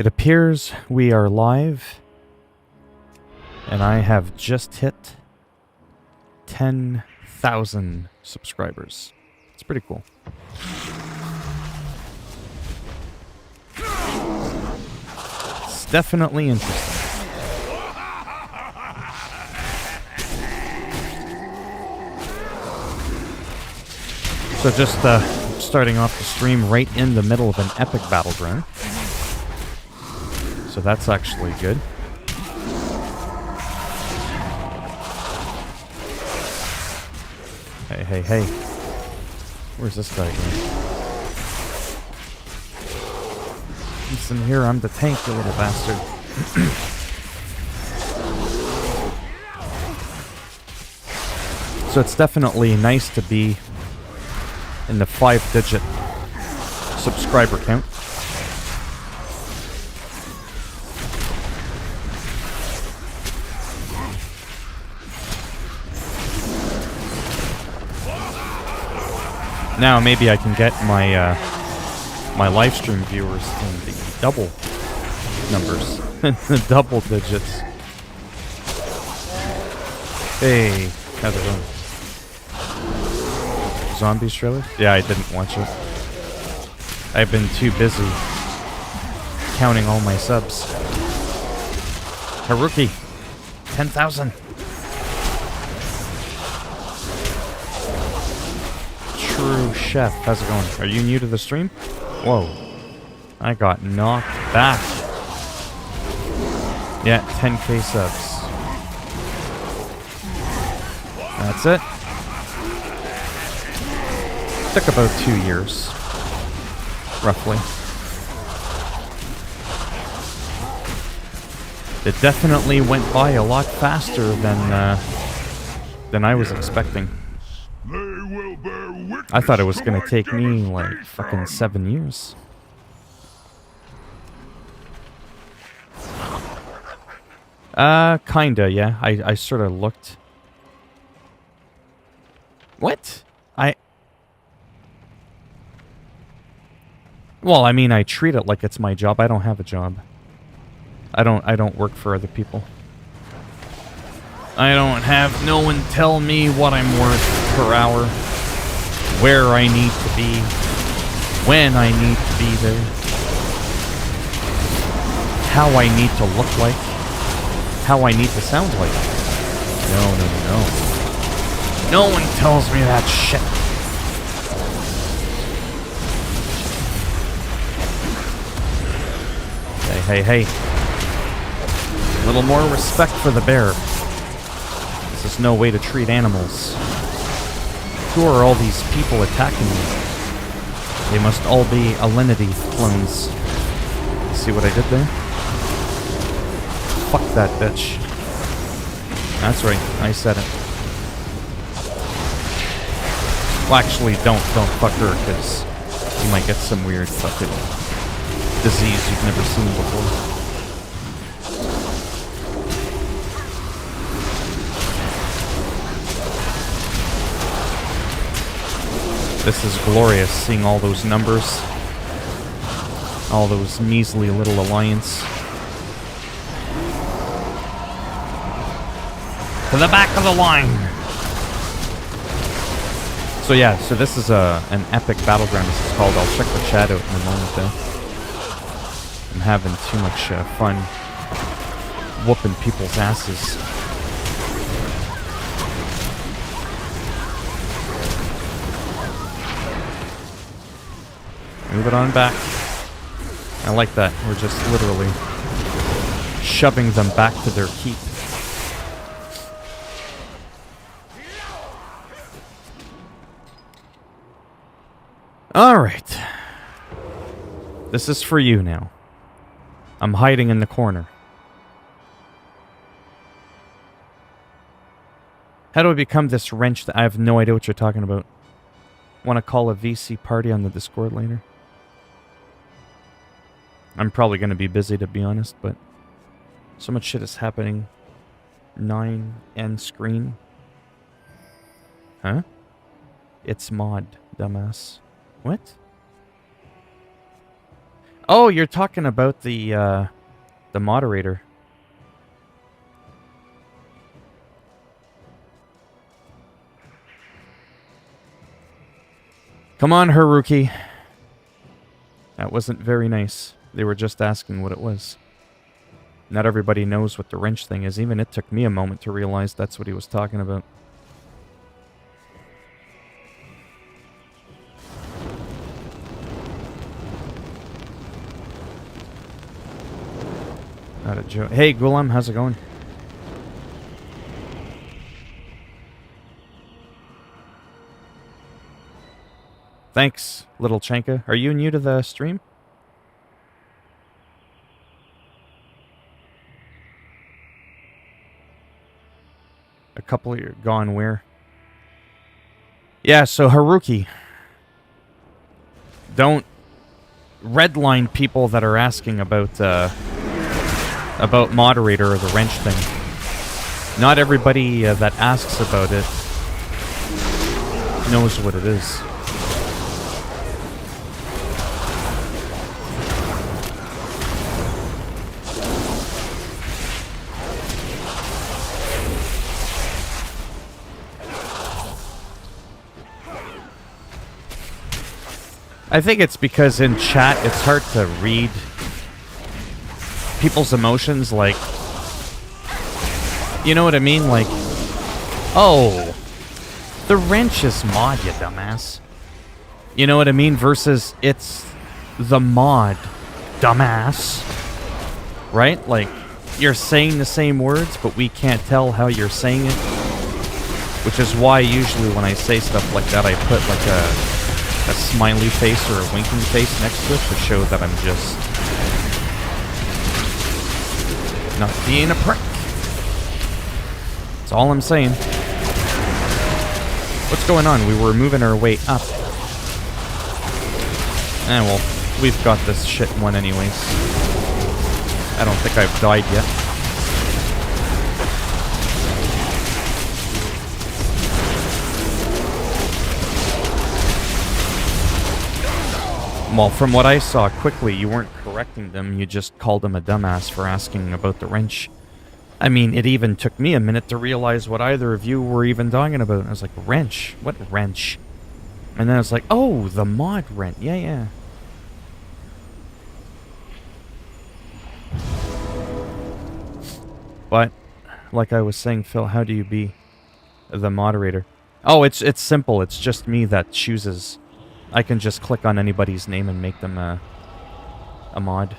It appears we are live, and I have just hit 10,000 subscribers. It's pretty cool. It's definitely interesting. So just starting off the stream right in the middle of an epic battleground. So that's actually good. Hey, hey, hey. Where's this guy going? Listen here, I'm the tank, you little bastard. So it's definitely nice to be in the 5-digit subscriber count. Now maybe I can get my my live stream viewers in the double numbers, the double digits. Hey, how's it going? Zombies trailer? Yeah, I didn't watch it. I've been too busy counting all my subs. Haruki, 10,000. True Chef, how's it going? Are you new to the stream? Whoa. I got knocked back. Yeah, 10k subs. That's it. Took about 2 years. Roughly. It definitely went by a lot faster than I was expecting. I thought it was gonna take me like fucking 7 years. Kinda, yeah. I sort of looked. What? Well, I mean, I treat it like it's my job. I don't have a job. I don't work for other people. I don't have no one tell me what I'm worth per hour, where I need to be, when I need to be there, how I need to look like, how I need to sound like. No. No one tells me that shit. Hey. A little more respect for the bear. This is no way to treat animals. Who are all these people attacking me? They must all be Alinity clones. See what I did there? Fuck that bitch. That's right, I said it. Well, actually, don't fuck her, because you might get some weird fucking disease you've never seen before. This is glorious, seeing all those numbers. All those measly little alliance. To the back of the line! So yeah, so this is an epic battleground, this is called. I'll check the chat out in a moment though. I'm having too much fun whooping people's asses. Move it on back. I like that. We're just literally shoving them back to their keep. Alright. This is for you now. I'm hiding in the corner. How do I become this wrench? I have no idea what you're talking about. Want to call a VC party on the Discord later? I'm probably going to be busy, to be honest, but so much shit is happening. 9 end screen. Huh? It's mod, dumbass. What? Oh, you're talking about the moderator. Come on, Haruki. That wasn't very nice. They were just asking what it was. Not everybody knows what the wrench thing is. Even it took me a moment to realize that's what he was talking about. Not a joke. Hey, Gulam, how's it going? Thanks, Little Chanka. Are you new to the stream? A couple are gone where? Yeah, so Haruki. Don't redline people that are asking about moderator or the wrench thing. Not everybody that asks about it knows what it is. I think it's because in chat it's hard to read people's emotions, like, you know what I mean? Like, oh, the wrench is mod, you dumbass. You know what I mean? Versus it's the mod, dumbass. Right? Like, you're saying the same words, but we can't tell how you're saying it. Which is why usually when I say stuff like that, I put like a smiley face or a winking face next to it to show that I'm just not being a prick. That's all I'm saying. What's going on? We were moving our way up. Well, we've got this shit one anyways. I don't think I've died yet. Well, from what I saw quickly, you weren't correcting them, you just called them a dumbass for asking about the wrench. I mean, it even took me a minute to realize what either of you were even talking about. I was like, wrench? What wrench? And then I was like, oh, the mod wrench. Yeah. But, like I was saying, Phil, how do you be the moderator? Oh, it's simple. It's just me that chooses. I can just click on anybody's name and make them a mod.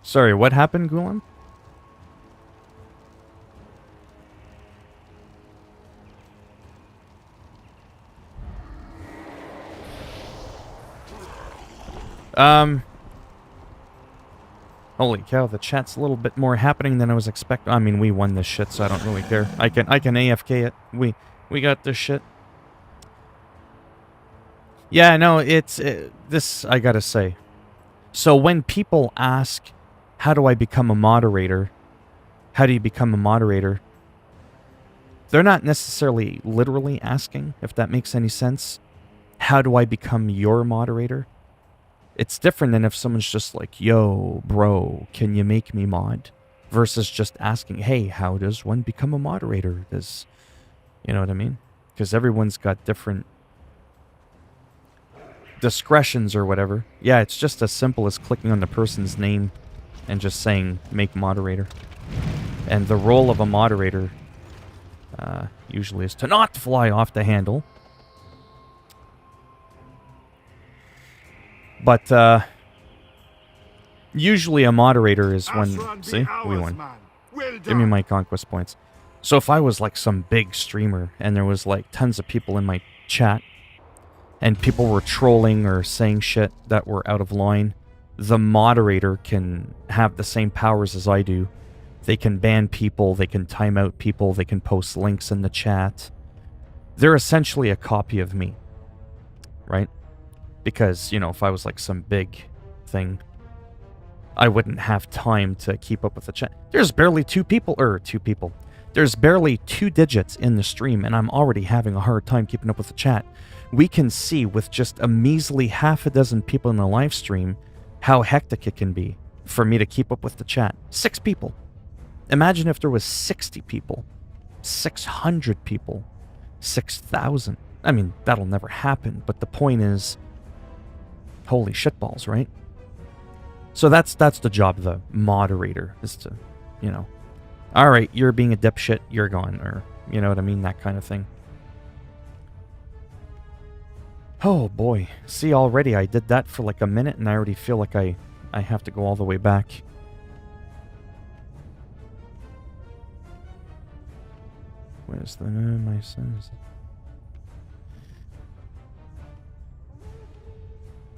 Sorry, what happened, Gulam? Holy cow, the chat's a little bit more happening than I was expecting. I mean, we won this shit, so I don't really care. I can AFK it. We got this shit. Yeah, no, this I gotta say. So when people ask, how do I become a moderator? How do you become a moderator? They're not necessarily literally asking, if that makes any sense. How do I become your moderator? It's different than if someone's just like, yo, bro, can you make me mod? Versus just asking, hey, how does one become a moderator? You know what I mean? Because everyone's got different discretions or whatever. Yeah, it's just as simple as clicking on the person's name and just saying, make moderator. And the role of a moderator usually is to not fly off the handle. But usually a moderator is when... See? We won. Well, give me my conquest points. So if I was like some big streamer and there was like tons of people in my chat and people were trolling or saying shit that were out of line, the moderator can have the same powers as I do. They can ban people, they can time out people, they can post links in the chat. They're essentially a copy of me, right? Because, you know, if I was like some big thing, I wouldn't have time to keep up with the chat. There's barely two people. There's barely 2 digits in the stream, and I'm already having a hard time keeping up with the chat. We can see with just a measly half a dozen people in the live stream how hectic it can be for me to keep up with the chat. 6 people. Imagine if there was 60 people, 600 people, 6,000. I mean, that'll never happen, but the point is, holy shitballs, right? So that's the job of the moderator, is to, you know, all right, you're being a dipshit, you're gone, or, you know what I mean, that kind of thing. Oh boy, see, already I did that for like a minute, and I already feel like I have to go all the way back. Where's the my sons?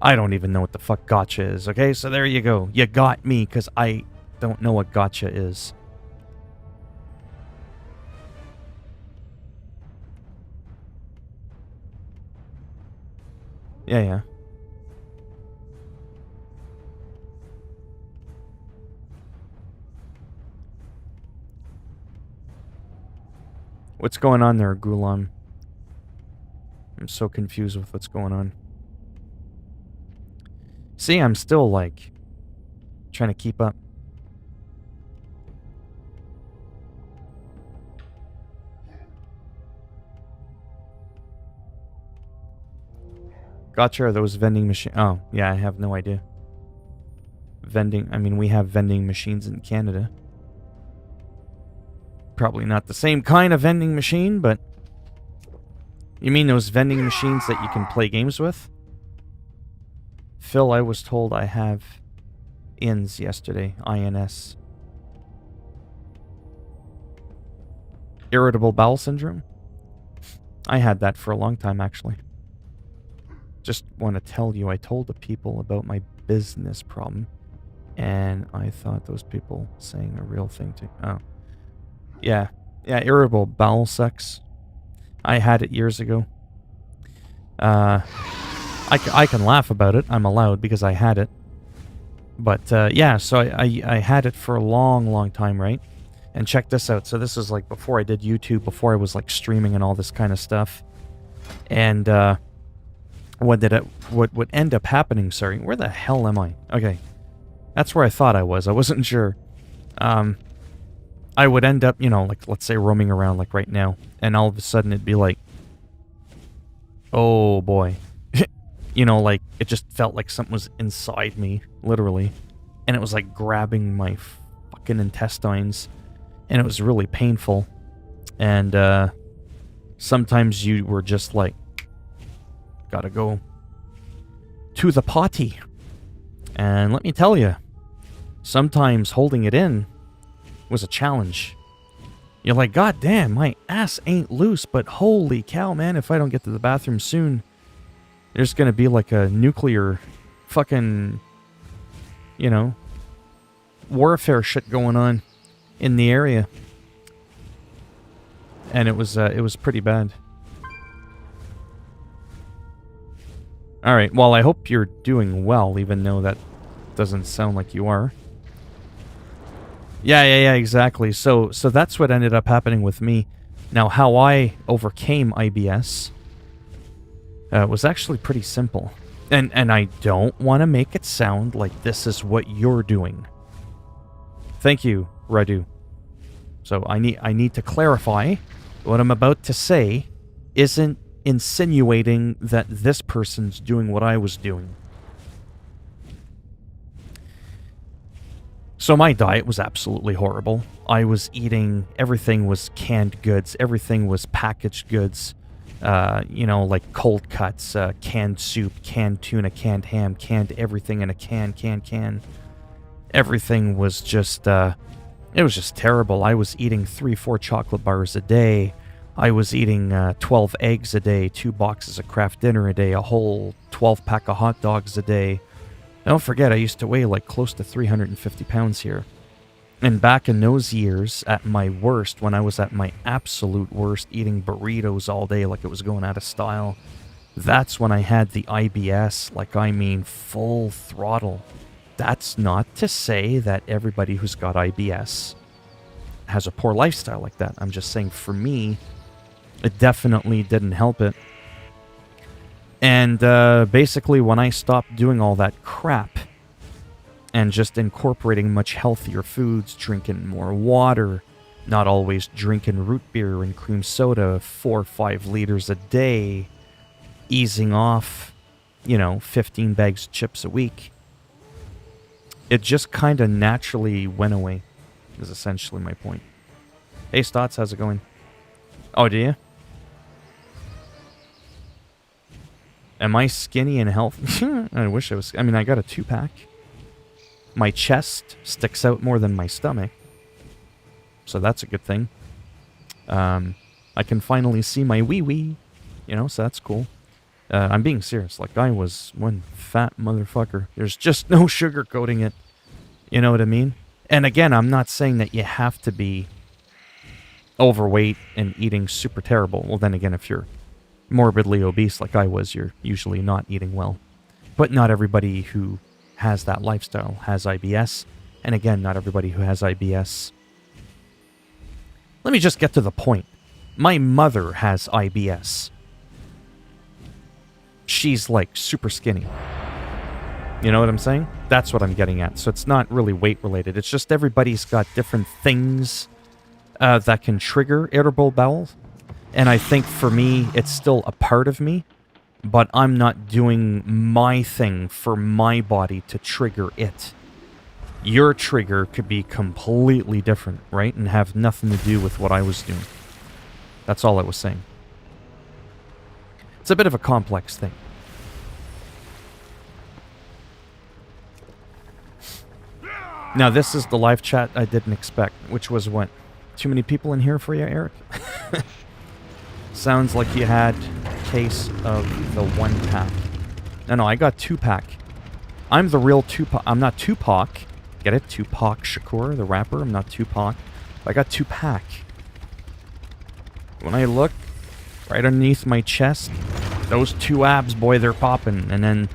I don't even know what the fuck gotcha is, okay? So there you go. You got me, because I don't know what gotcha is. Yeah. What's going on there, Gulam? I'm so confused with what's going on. See, I'm still, like, trying to keep up. Gotcha, are those vending machines? Oh, yeah, I have no idea. I mean, we have vending machines in Canada. Probably not the same kind of vending machine, but... You mean those vending machines that you can play games with? Phil, I was told I have INS yesterday. INS. Irritable bowel syndrome? I had that for a long time, actually. Just want to tell you, I told the people about my business problem, and I thought those people saying a real thing too. Oh. Yeah, irritable bowel sex. I had it years ago. I can laugh about it. I'm allowed because I had it. But yeah, so I had it for a long time, right? And check this out. So this is like before I did YouTube, before I was like streaming and all this kind of stuff. And what would end up happening? Sorry, where the hell am I? Okay, that's where I thought I was. I wasn't sure. I would end up, you know, like let's say roaming around like right now, and all of a sudden it'd be like, oh boy. You know, like, it just felt like something was inside me, literally. And it was, like, grabbing my fucking intestines. And it was really painful. And, sometimes you were just like, gotta go to the potty. And let me tell you, sometimes holding it in was a challenge. You're like, God damn, my ass ain't loose, but holy cow, man, if I don't get to the bathroom soon, there's gonna be like a nuclear fucking, you know, warfare shit going on in the area. And it was pretty bad. Alright, well, I hope you're doing well, even though that doesn't sound like you are. Yeah, exactly. So that's what ended up happening with me. Now, how I overcame IBS was actually pretty simple. And I don't want to make it sound like this is what you're doing. Thank you, Radu. So I need to clarify what I'm about to say isn't insinuating that this person's doing what I was doing. So my diet was absolutely horrible. I was eating, everything was canned goods, everything was packaged goods. You know, like cold cuts, canned soup, canned tuna, canned ham, canned everything in a can. Everything was just, it was just terrible. I was eating 3-4 chocolate bars a day. I was eating 12 eggs a day, 2 boxes of Kraft Dinner a day, a whole 12-pack of hot dogs a day. Don't forget, I used to weigh like close to 350 pounds here. And back in those years, at my worst, when I was at my absolute worst, eating burritos all day like it was going out of style, that's when I had the IBS, like I mean full throttle. That's not to say that everybody who's got IBS has a poor lifestyle like that. I'm just saying for me, it definitely didn't help it. And basically when I stopped doing all that crap and just incorporating much healthier foods, drinking more water, not always drinking root beer and cream soda 4 or 5 liters a day, easing off, 15 bags of chips a week, it just kind of naturally went away, is essentially my point. Hey, Stotts, how's it going? Oh, do you? Am I skinny and healthy? I wish I was. I mean, I got a 2-pack. My chest sticks out more than my stomach. So that's a good thing. I can finally see my wee-wee. So that's cool. I'm being serious. Like, I was one fat motherfucker. There's just no sugarcoating it. You know what I mean? And again, I'm not saying that you have to be overweight and eating super terrible. Well, then again, if you're morbidly obese like I was, you're usually not eating well. But not everybody who has that lifestyle has IBS. And again, not everybody who has IBS. Let me just get to the point. My mother has IBS. She's like super skinny. You know what I'm saying? That's what I'm getting at. So it's not really weight related. It's just everybody's got different things that can trigger irritable bowel. And I think for me, it's still a part of me. But I'm not doing my thing for my body to trigger it. Your trigger could be completely different, right? And have nothing to do with what I was doing. That's all I was saying. It's a bit of a complex thing. Now, this is the live chat I didn't expect, which was what? Too many people in here for you, Eric? Sounds like you had a case of the 1-pack. No, I got 2-pack. I'm the real Tupac. I'm not Tupac. Get it? Tupac Shakur, the rapper. I'm not Tupac. I got 2-pack. When I look right underneath my chest, those 2 abs, boy, they're popping. And then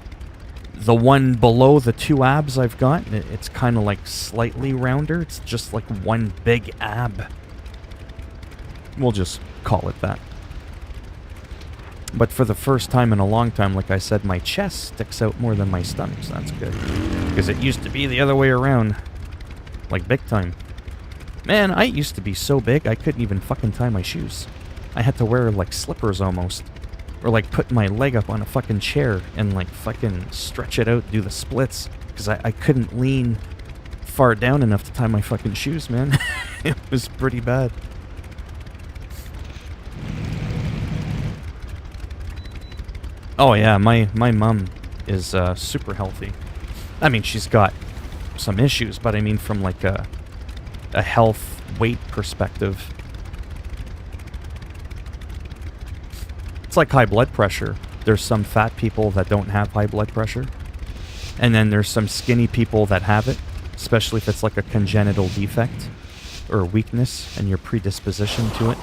the one below the 2 abs I've got, it's kind of like slightly rounder. It's just like one big ab. We'll just call it that. But for the first time in a long time, like I said, my chest sticks out more than my stomach, so that's good. Because it used to be the other way around. Like big time. Man, I used to be so big, I couldn't even fucking tie my shoes. I had to wear like slippers almost. Or like put my leg up on a fucking chair and like fucking stretch it out, do the splits. Because I couldn't lean far down enough to tie my fucking shoes, man. It was pretty bad. Oh yeah, my mom is super healthy. I mean, she's got some issues, but I mean from like a health weight perspective. It's like high blood pressure. There's some fat people that don't have high blood pressure. And then there's some skinny people that have it, especially if it's like a congenital defect or a weakness and your predisposition to it.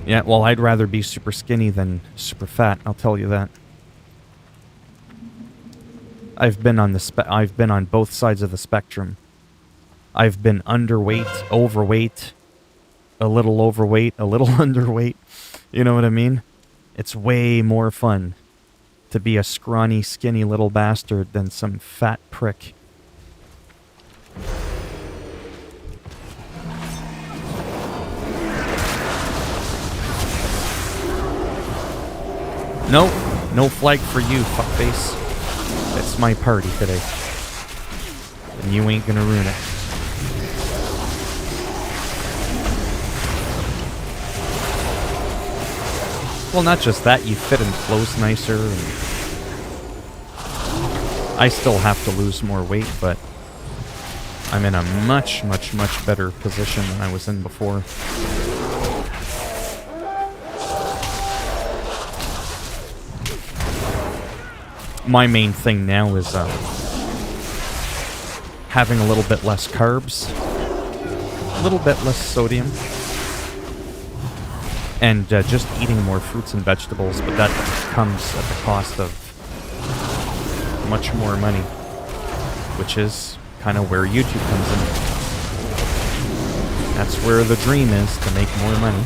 Yeah, well, I'd rather be super skinny than super fat, I'll tell you that. I've been on both sides of the spectrum. I've been underweight, overweight, a little underweight. You know what I mean? It's way more fun to be a scrawny, skinny little bastard than some fat prick. Nope, no flag for you, fuckface. It's my party today. And you ain't gonna ruin it. Well, not just that, you fit in clothes nicer. And I still have to lose more weight, but I'm in a much, much, much better position than I was in before. My main thing now is having a little bit less carbs, a little bit less sodium, and just eating more fruits and vegetables, but that comes at the cost of much more money, which is kind of where YouTube comes in. That's where the dream is, to make more money.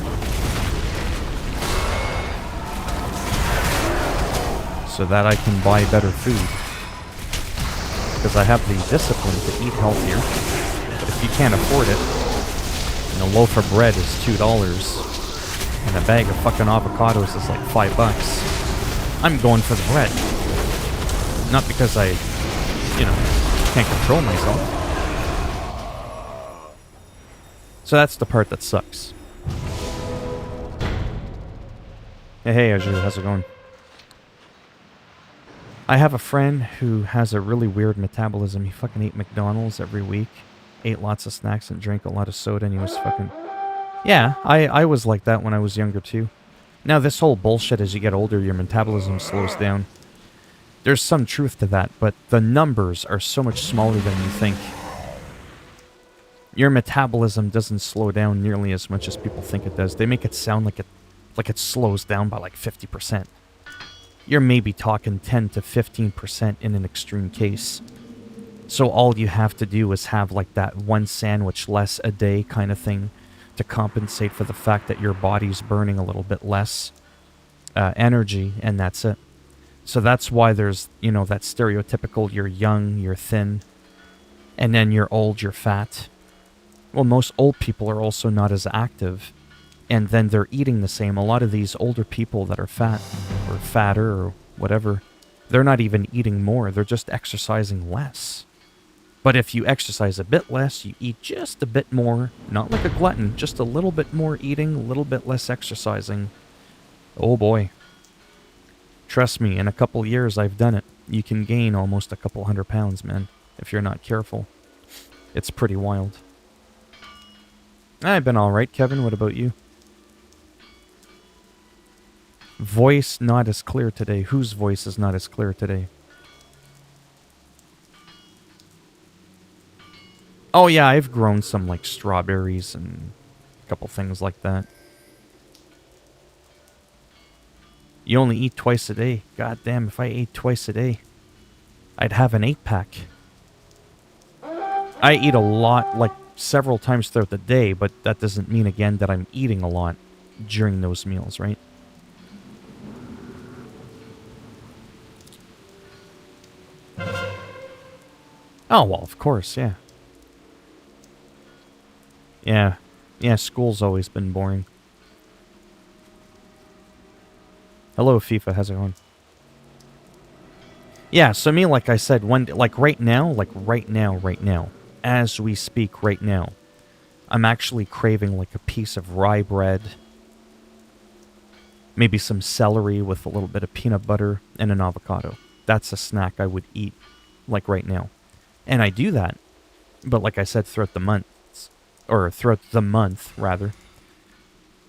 So that I can buy better food. Because I have the discipline to eat healthier. But if you can't afford it, and a loaf of bread is $2, and a bag of fucking avocados is like $5, I'm going for the bread. Not because I, can't control myself. So that's the part that sucks. Hey, Azure, how's it going? I have a friend who has a really weird metabolism. He fucking ate McDonald's every week, ate lots of snacks and drank a lot of soda, and he was fucking... Yeah, I was like that when I was younger too. Now this whole bullshit, as you get older, your metabolism slows down. There's some truth to that, but the numbers are so much smaller than you think. Your metabolism doesn't slow down nearly as much as people think it does. They make it sound like it slows down by like 50%. You're maybe talking 10 to 15% in an extreme case. So all you have to do is have like that one sandwich less a day kind of thing to compensate for the fact that your body's burning a little bit less energy, and that's it. So that's why there's, that stereotypical, you're young, you're thin, and then you're old, you're fat. Well, most old people are also not as active, and then they're eating the same. A lot of these older people that are fat, or fatter, or whatever, they're not even eating more, they're just exercising less. But if you exercise a bit less, you eat just a bit more, not like a glutton, just a little bit more eating, a little bit less exercising. Oh boy. Trust me, in a couple years I've done it. You can gain almost a couple 100 pounds, man, if you're not careful. It's pretty wild. I've been alright, Kevin. What about you? Voice not as clear today. Whose voice is not as clear today? Oh yeah, I've grown some like strawberries and a couple things like that. You only eat twice a day. God damn, if I ate twice a day, I'd have an 8-pack. I eat a lot, like several times throughout the day, but that doesn't mean again that I'm eating a lot during those meals, right? Oh, well, of course, yeah. Yeah, school's always been boring. Hello, FIFA, how's it going? Yeah, so me, like I said, right now, as we speak right now, I'm actually craving like a piece of rye bread, maybe some celery with a little bit of peanut butter, and an avocado. That's a snack I would eat, like right now. And I do that, but like I said, throughout the month,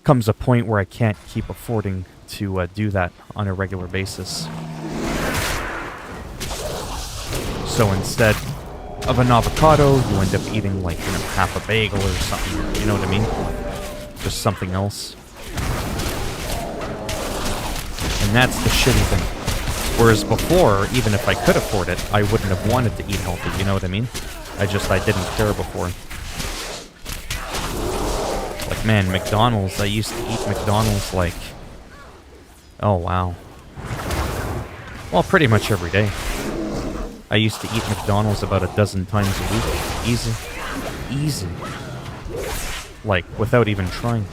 comes a point where I can't keep affording to do that on a regular basis. So instead of an avocado, you end up eating like, half a bagel or something, you know what I mean? Just something else. And that's the shitty thing. Whereas before, even if I could afford it, I wouldn't have wanted to eat healthy, you know what I mean? I didn't care before. Like, man, McDonald's, I used to eat McDonald's like... Oh, wow. Well, pretty much every day. I used to eat McDonald's about a dozen times a week. Easy. Easy. Like, without even trying.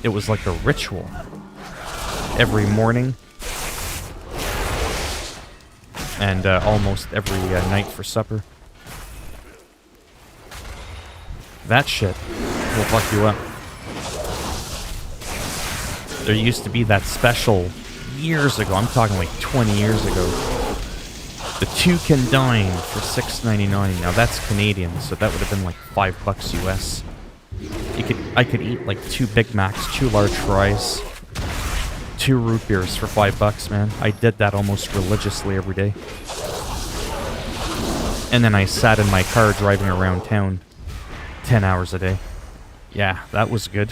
It was like a ritual. Every morning. And almost every night for supper. That shit will fuck you up. There used to be that special years ago, I'm talking like 20 years ago, the 2 can dine for $6.99. Now that's Canadian, so that would have been like $5 US. I could eat like 2 Big Macs, 2 large fries, 2 root beers for $5, man. I did that almost religiously every day. And then I sat in my car driving around town 10 hours a day. Yeah, that was good.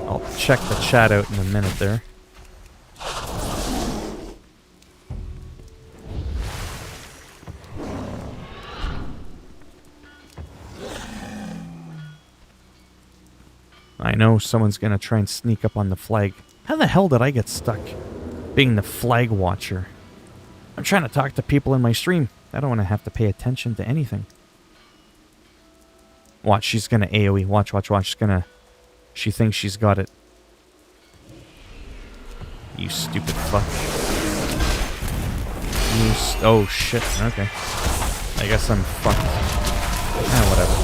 I'll check the chat out in a minute there. I know someone's gonna try and sneak up on the flag. How the hell did I get stuck being the flag watcher? I'm trying to talk to people in my stream. I don't want to have to pay attention to anything. Watch, she's gonna AoE. Watch, watch, watch. She's gonna... She thinks she's got it. You stupid fuck. Oh shit, okay. I guess I'm fucked. Whatever.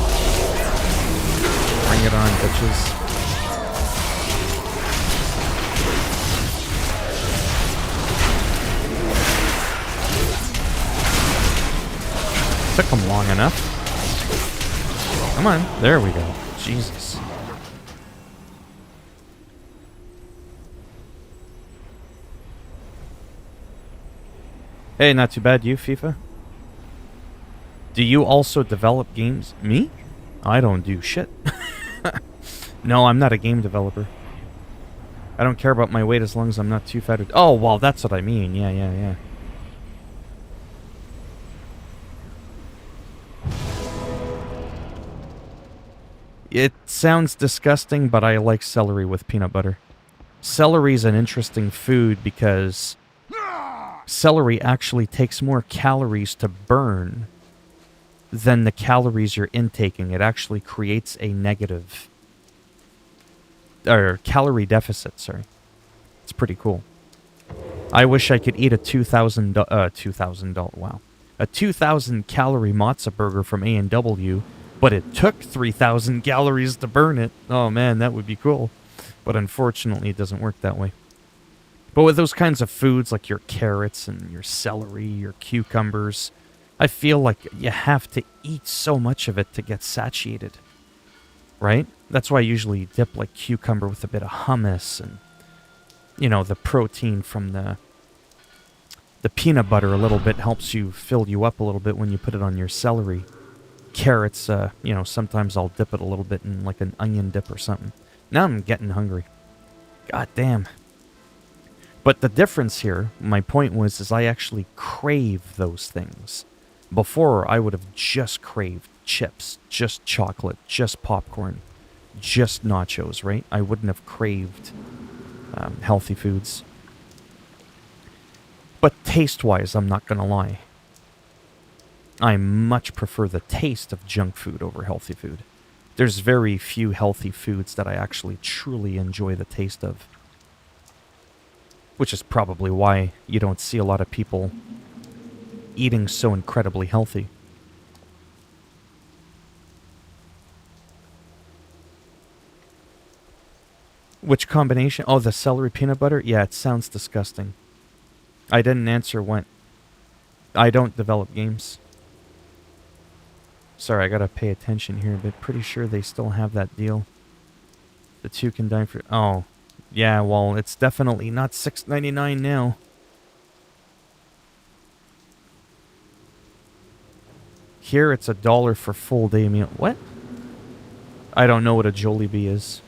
Bring it on, bitches. Took them long enough. Come on, there we go. Jesus. Hey, not too bad. You, FIFA? Do you also develop games? Me? I don't do shit. No, I'm not a game developer. I don't care about my weight as long as I'm not too fat. Oh, well, that's what I mean. Yeah, yeah, yeah. It sounds disgusting, but I like celery with peanut butter. Celery's an interesting food because celery actually takes more calories to burn than the calories you're intaking. It actually creates a negative... or calorie deficit, sorry. It's pretty cool. I wish I could eat a 2,000... wow. A 2,000 calorie matzo burger from A&W, but it took 3,000 calories to burn it. Oh man, that would be cool. But unfortunately, it doesn't work that way. But with those kinds of foods, like your carrots and your celery, your cucumbers, I feel like you have to eat so much of it to get satiated. Right? That's why I usually dip like cucumber with a bit of hummus and, you know, the protein from the peanut butter a little bit helps you fill you up a little bit when you put it on your celery. Carrots, you know, sometimes I'll dip it a little bit in like an onion dip or something. Now I'm getting hungry. God damn. But the difference here, my point was, is I actually crave those things. Before, I would have just craved chips, just chocolate, just popcorn, just nachos, right? I wouldn't have craved healthy foods. But taste-wise, I'm not going to lie. I much prefer the taste of junk food over healthy food. There's very few healthy foods that I actually truly enjoy the taste of. Which is probably why you don't see a lot of people eating so incredibly healthy. Which combination? Oh, the celery peanut butter? Yeah, it sounds disgusting. I didn't answer when. I don't develop games. Sorry, I gotta pay attention here, but pretty sure they still have that deal. The 2 can die for... Oh. Yeah, well, it's definitely not $6.99 now. Here, it's $1 for full day meal. What? I don't know what a Jollibee is.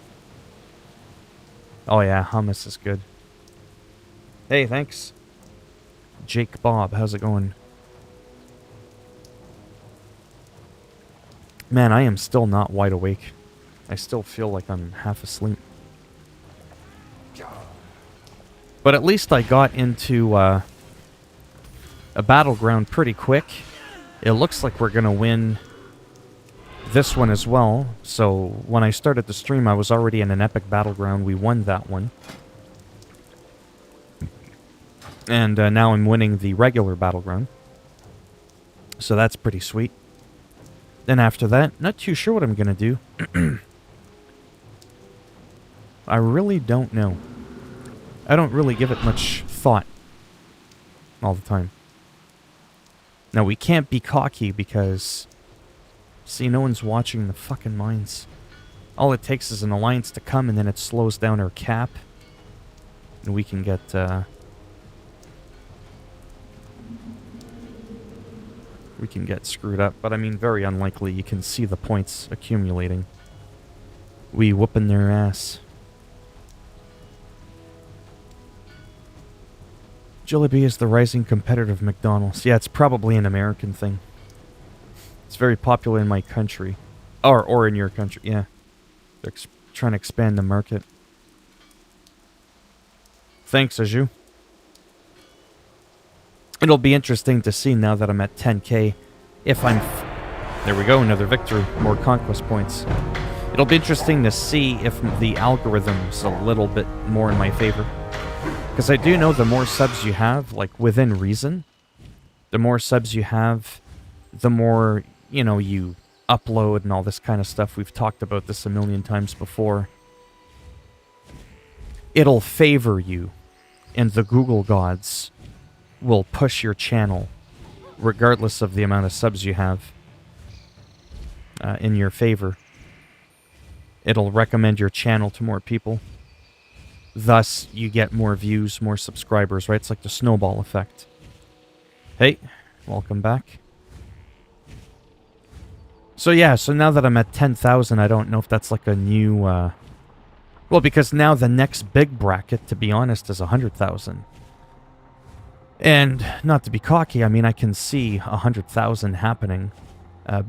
Oh yeah, hummus is good. Hey, thanks. Jake Bob, how's it going? Man, I am still not wide awake. I still feel like I'm half asleep. But at least I got into a battleground pretty quick. It looks like we're going to win this one as well. So when I started the stream, I was already in an epic battleground. We won that one. And now I'm winning the regular battleground. So that's pretty sweet. Then after that, not too sure what I'm going to do. I really don't know. I don't really give it much thought all the time. Now, we can't be cocky because, see, no one's watching the fucking mines. All it takes is an alliance to come, and then it slows down our cap. And we can get, screwed up. But, I mean, very unlikely. You can see the points accumulating. We whooping their ass. Jollibee is the rising competitor of McDonald's. Yeah, it's probably an American thing. It's very popular in my country. Or in your country, yeah. They're trying to expand the market. Thanks, Aju. It'll be interesting to see now that I'm at 10k if I'm... There we go, another victory. More conquest points. It'll be interesting to see if the algorithm's a little bit more in my favor. Because I do know the more subs you have, like within reason, the more subs you have, the more, you know, you upload and all this kind of stuff. We've talked about this a million times before. It'll favor you, and the Google gods will push your channel, regardless of the amount of subs you have, in your favor. It'll recommend your channel to more people. Thus, you get more views, more subscribers, right? It's like the snowball effect. Hey, welcome back. So yeah, so now that I'm at 10,000, I don't know if that's like a new, well, because now the next big bracket, to be honest, is 100,000. And not to be cocky, I mean, I can see 100,000 happening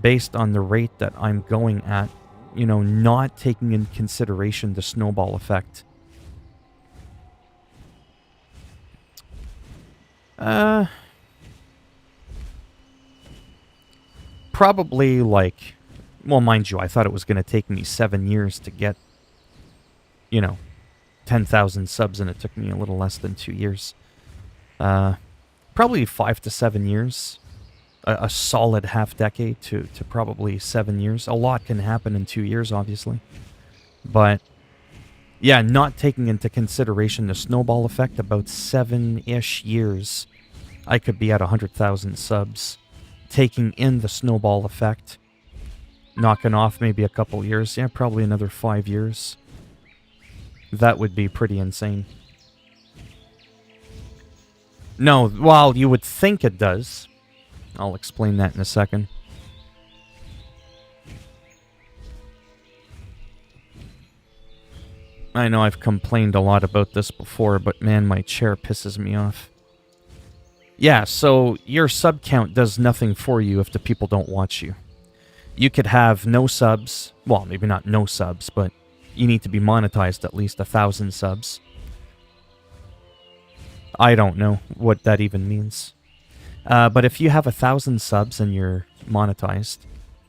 based on the rate that I'm going at, you know, not taking in consideration the snowball effect. Probably like, well, mind you, I thought it was going to take me 7 years to get, you know, 10,000 subs, and it took me a little less than 2 years. Probably 5 to 7 years. A solid half decade to probably 7 years. A lot can happen in 2 years, obviously. But, yeah, not taking into consideration the snowball effect, about 7-ish years, I could be at 100,000 subs. Taking in the snowball effect, knocking off maybe a couple years. Yeah, probably another 5 years. That would be pretty insane. No, well, you would think it does. I'll explain that in a second. I know I've complained a lot about this before, but man, my chair pisses me off. Yeah, so your sub count does nothing for you if the people don't watch you. You could have no subs. Well, maybe not no subs, but you need to be monetized at least 1,000 subs. I don't know what that even means. But if you have 1,000 subs and you're monetized,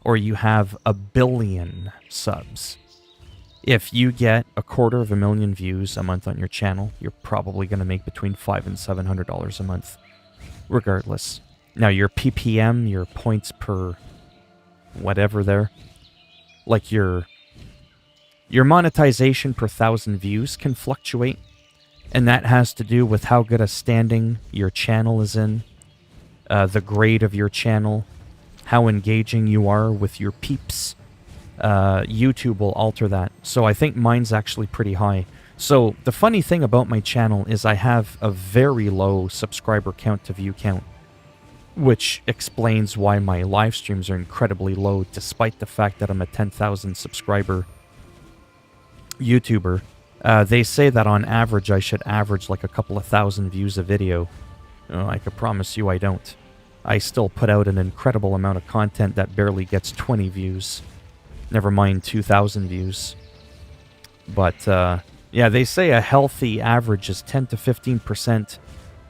or you have 1 billion subs, if you get 250,000 views a month on your channel, you're probably going to make between $500 and $700 a month, regardless. Now, your PPM, your points per whatever there, like your monetization per 1,000 views can fluctuate, and that has to do with how good a standing your channel is in, the grade of your channel, how engaging you are with your peeps. YouTube will alter that. So I think mine's actually pretty high. So the funny thing about my channel is I have a very low subscriber count to view count, which explains why my live streams are incredibly low, despite the fact that I'm a 10,000 subscriber YouTuber. They say that on average I should average like a couple of thousand views a video. I could promise you I don't. I still put out an incredible amount of content that barely gets 20 views. Never mind 2,000 views. But, yeah, they say a healthy average is 10 to 15%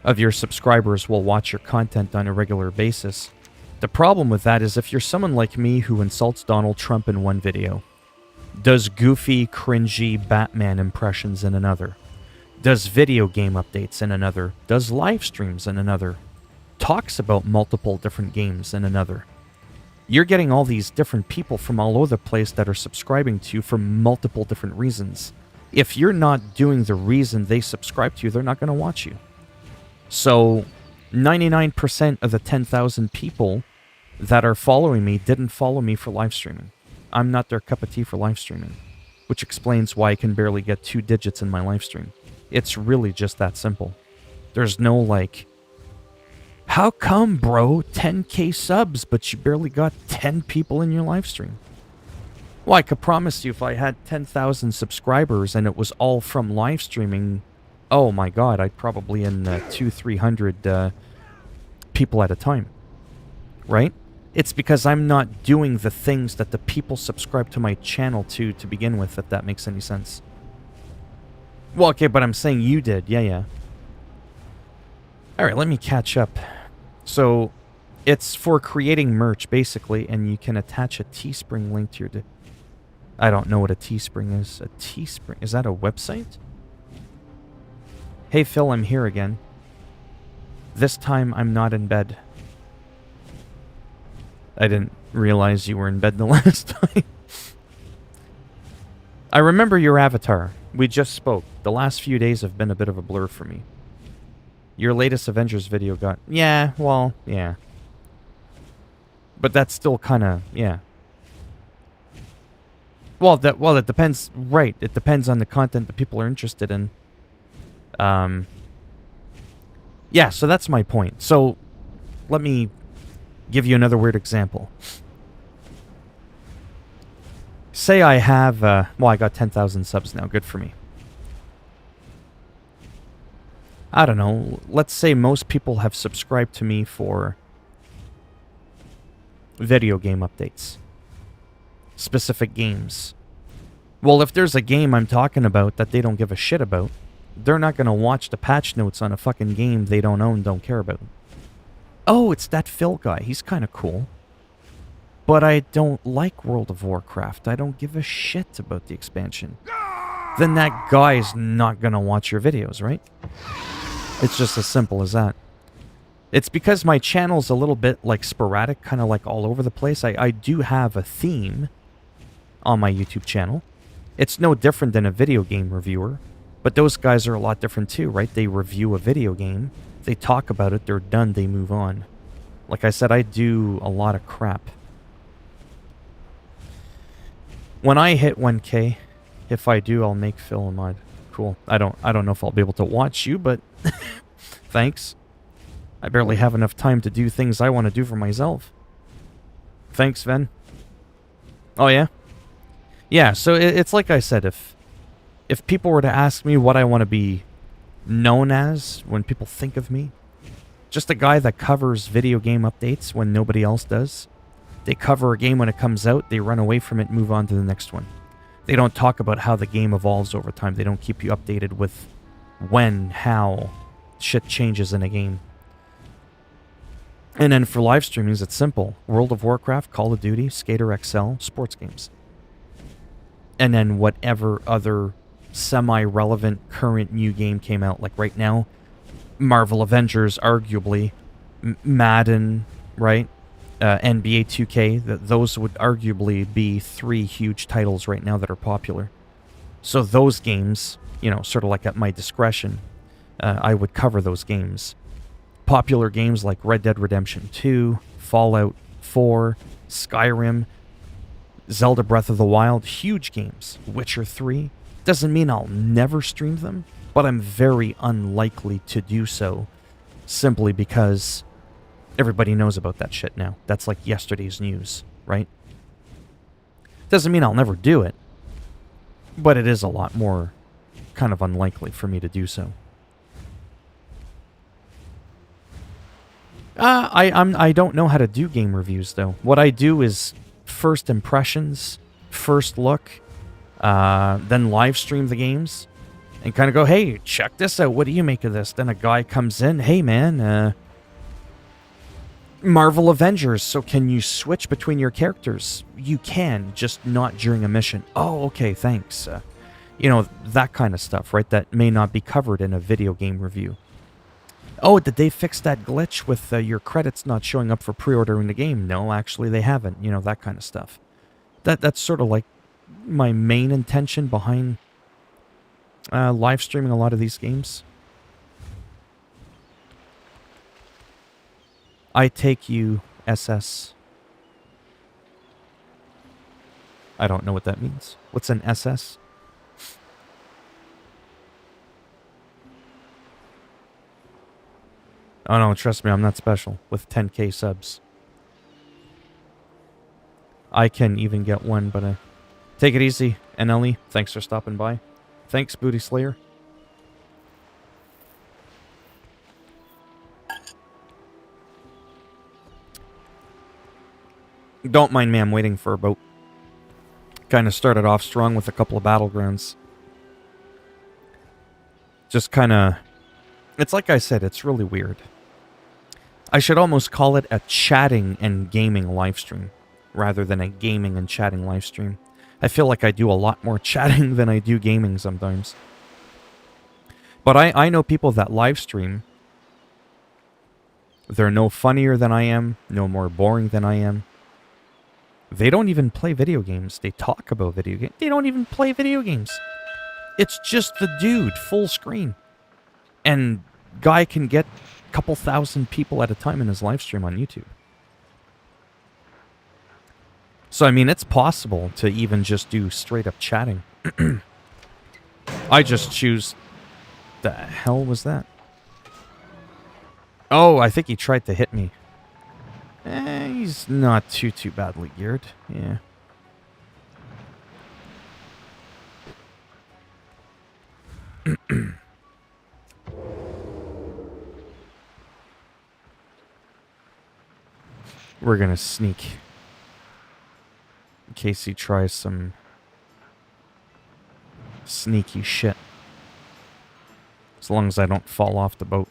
of your subscribers will watch your content on a regular basis. The problem with that is if you're someone like me who insults Donald Trump in one video, does goofy, cringy Batman impressions in another, does video game updates in another, does live streams in another, talks about multiple different games in another. You're getting all these different people from all over the place that are subscribing to you for multiple different reasons. If you're not doing the reason they subscribe to you, they're not going to watch you. So 99% of the 10,000 people that are following me didn't follow me for live streaming. I'm not their cup of tea for live streaming, which explains why I can barely get 2 digits in my live stream. It's really just that simple. There's no like, how come, bro, 10k subs, but you barely got 10 people in your live stream? Well, I could promise you if I had 10,000 subscribers and it was all from live streaming, oh my god, I'd probably in 200-300 people at a time. Right? It's because I'm not doing the things that the people subscribe to my channel to begin with, if that makes any sense. Well, okay, but I'm saying you did. Yeah. Alright, let me catch up. So, it's for creating merch, basically, and you can attach a Teespring link to your... I don't know what a Teespring is. A Teespring... Is that a website? Hey, Phil, I'm here again. This time, I'm not in bed. I didn't realize you were in bed the last time. I remember your avatar. We just spoke. The last few days have been a bit of a blur for me. Your latest Avengers video got... Yeah, well, yeah. But that's still kind of... Yeah. Well, it depends... Right, it depends on the content that people are interested in. Yeah, so that's my point. So, let me give you another weird example. Say I have... well, I got 10,000 subs now. Good for me. I don't know. Let's say most people have subscribed to me for video game updates. Specific games. Well, if there's a game I'm talking about that they don't give a shit about, they're not going to watch the patch notes on a fucking game they don't own, don't care about. Oh, it's that Phil guy. He's kind of cool. But I don't like World of Warcraft. I don't give a shit about the expansion. Then that guy's not going to watch your videos, right? It's just as simple as that. It's because my channel's a little bit like sporadic, kind of like all over the place. I do have a theme on my YouTube channel. It's no different than a video game reviewer. But those guys are a lot different too, right? They review a video game. They talk about it, they're done, they move on. Like I said, I do a lot of crap. When I hit 1K, if I do, I'll make Phil a mod. Cool. I don't know if I'll be able to watch you, but thanks. I barely have enough time to do things I want to do for myself. Thanks, Ven. Oh, yeah? Yeah, so it's like I said, if people were to ask me what I want to be known as when people think of me, just a guy that covers video game updates when nobody else does. They cover a game when it comes out, they run away from it and move on to the next one. They don't talk about how the game evolves over time. They don't keep you updated with when, how shit changes in a game. And then for live streamings, it's simple. World of Warcraft, Call of Duty, Skater XL, sports games. And then whatever other semi-relevant current new game came out. Like right now, Marvel Avengers, arguably. Madden, right? NBA 2K. Those would arguably be 3 huge titles right now that are popular. So those games, you know, sort of like at my discretion, I would cover those games. Popular games like Red Dead Redemption 2, Fallout 4, Skyrim, Zelda Breath of the Wild, huge games. Witcher 3. Doesn't mean I'll never stream them, but I'm very unlikely to do so simply because everybody knows about that shit now. That's like yesterday's news, right? Doesn't mean I'll never do it, but it is a lot more kind of unlikely for me to do so. I don't know how to do game reviews, though. What I do is first impressions, first look, then live stream the games, and kind of go, hey, check this out, what do you make of this? Then a guy comes in, hey man, Marvel Avengers, so can you switch between your characters? You can, just not during a mission. Oh, okay, thanks. You know, that kind of stuff, right? That may not be covered in a video game review. Oh, did they fix that glitch with your credits not showing up for pre-ordering the game? No, actually they haven't. You know, that kind of stuff. That's sort of like my main intention behind live streaming a lot of these games. I take you, SS. I don't know what that means. What's an SS? Oh no, trust me, I'm not special with 10k subs. I can even get one, but take it easy, NLE. Thanks for stopping by. Thanks, Booty Slayer. Don't mind me, I'm waiting for a boat. Kind of started off strong with a couple of battlegrounds. Just kind of... It's like I said, it's really weird. I should almost call it a chatting and gaming live stream, rather than a gaming and chatting live stream. I feel like I do a lot more chatting than I do gaming sometimes. But I know people that live stream. They're no funnier than I am, no more boring than I am. They don't even play video games. They talk about video games. They don't even play video games. It's just the dude, full screen. And guy can get a couple thousand people at a time in his live stream on YouTube. So, I mean, it's possible to even just do straight up chatting. I just choose... The hell was that? Oh, I think he tried to hit me. He's not too badly geared. Yeah. We're gonna sneak. In case he tries some sneaky shit. As long as I don't fall off the boat.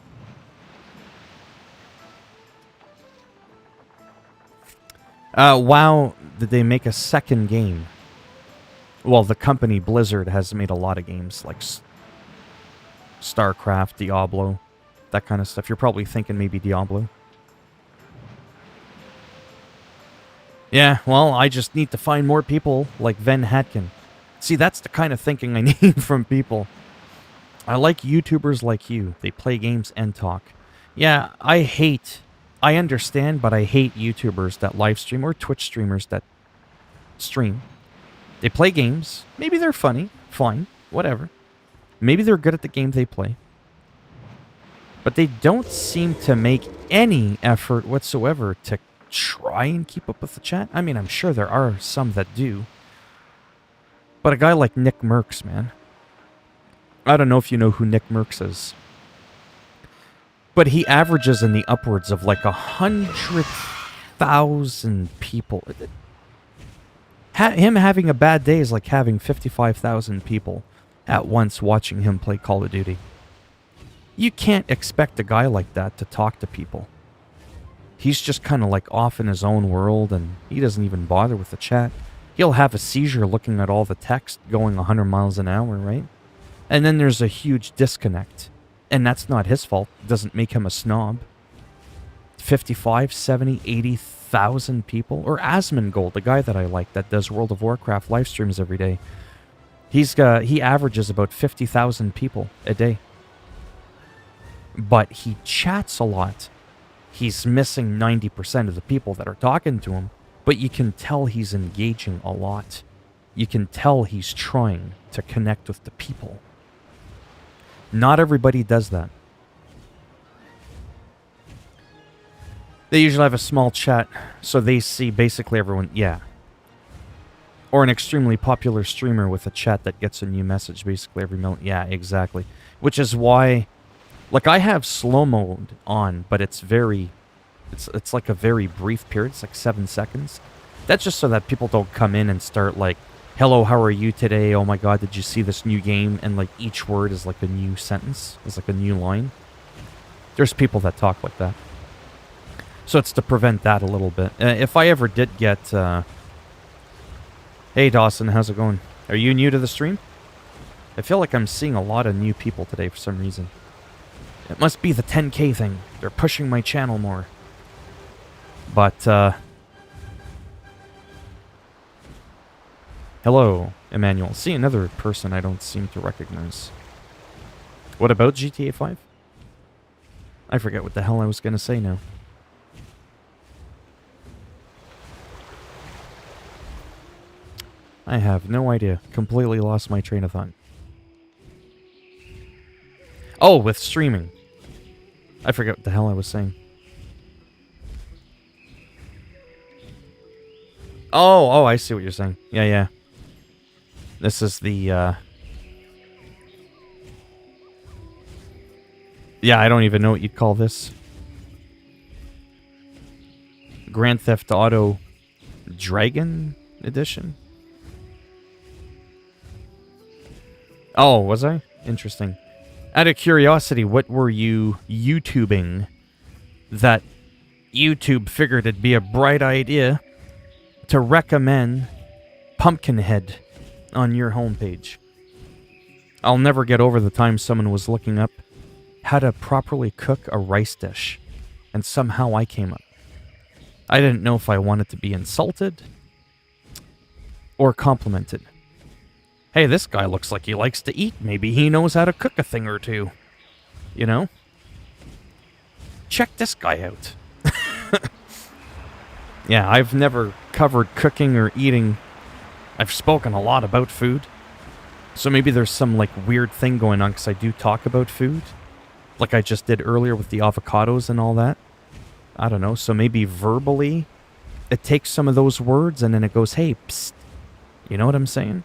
WoW, did they make a second game? Well, the company Blizzard has made a lot of games, like StarCraft, Diablo, that kind of stuff. You're probably thinking maybe Diablo. Yeah, well, I just need to find more people like Ven Hatkin. See, that's the kind of thinking I need from people. I like YouTubers like you. They play games and talk. Yeah, I understand, but I hate YouTubers that live stream or Twitch streamers that stream. They play games. Maybe they're funny. Fine. Whatever. Maybe they're good at the game they play. But they don't seem to make any effort whatsoever to try and keep up with the chat. I mean, I'm sure there are some that do. But a guy like Nick Merckx, man. I don't know if you know who Nick Merckx is. But he averages in the upwards of like 100,000 people. Him having a bad day is like having 55,000 people at once watching him play Call of Duty. You can't expect a guy like that to talk to people. He's just kind of like off in his own world and he doesn't even bother with the chat. He'll have a seizure looking at all the text going 100 miles an hour, right? And then there's a huge disconnect. And that's not his fault. It doesn't make him a snob. 55, 70, 80,000 people. Or Asmongold, the guy that I like that does World of Warcraft live streams every day. He averages about 50,000 people a day. But he chats a lot. He's missing 90% of the people that are talking to him. But you can tell he's engaging a lot. You can tell he's trying to connect with the people. Not everybody does that. They usually have a small chat, so they see basically everyone, yeah. Or an extremely popular streamer with a chat that gets a new message basically every minute. Yeah, exactly. Which is why, like, I have slow mode on, but it's like a very brief period. It's like 7 seconds. That's just so that people don't come in and start like, hello, how are you today? Oh my god, did you see this new game? And like each word is like a new sentence. It's like a new line. There's people that talk like that. So it's to prevent that a little bit. If I ever did get... Hey Dawson, how's it going? Are you new to the stream? I feel like I'm seeing a lot of new people today for some reason. It must be the 10k thing. They're pushing my channel more. But, hello, Emmanuel. See, another person I don't seem to recognize. What about GTA 5? I forget what the hell I was going to say now. I have no idea. Completely lost my train of thought. Oh, with streaming. I forget what the hell I was saying. Oh, I see what you're saying. Yeah. This is the, yeah, I don't even know what you'd call this. Grand Theft Auto Dragon Edition? Oh, was I? Interesting. Out of curiosity, what were you YouTubing that YouTube figured it'd be a bright idea to recommend Pumpkinhead on your homepage? I'll never get over the time someone was looking up how to properly cook a rice dish, and somehow I came up. I didn't know if I wanted to be insulted or complimented. Hey, this guy looks like he likes to eat. Maybe he knows how to cook a thing or two. You know? Check this guy out. Yeah, I've never covered cooking or eating. I've spoken a lot about food. So maybe there's some, like, weird thing going on because I do talk about food. Like I just did earlier with the avocados and all that. I don't know. So maybe verbally, it takes some of those words and then it goes, hey, psst. You know what I'm saying?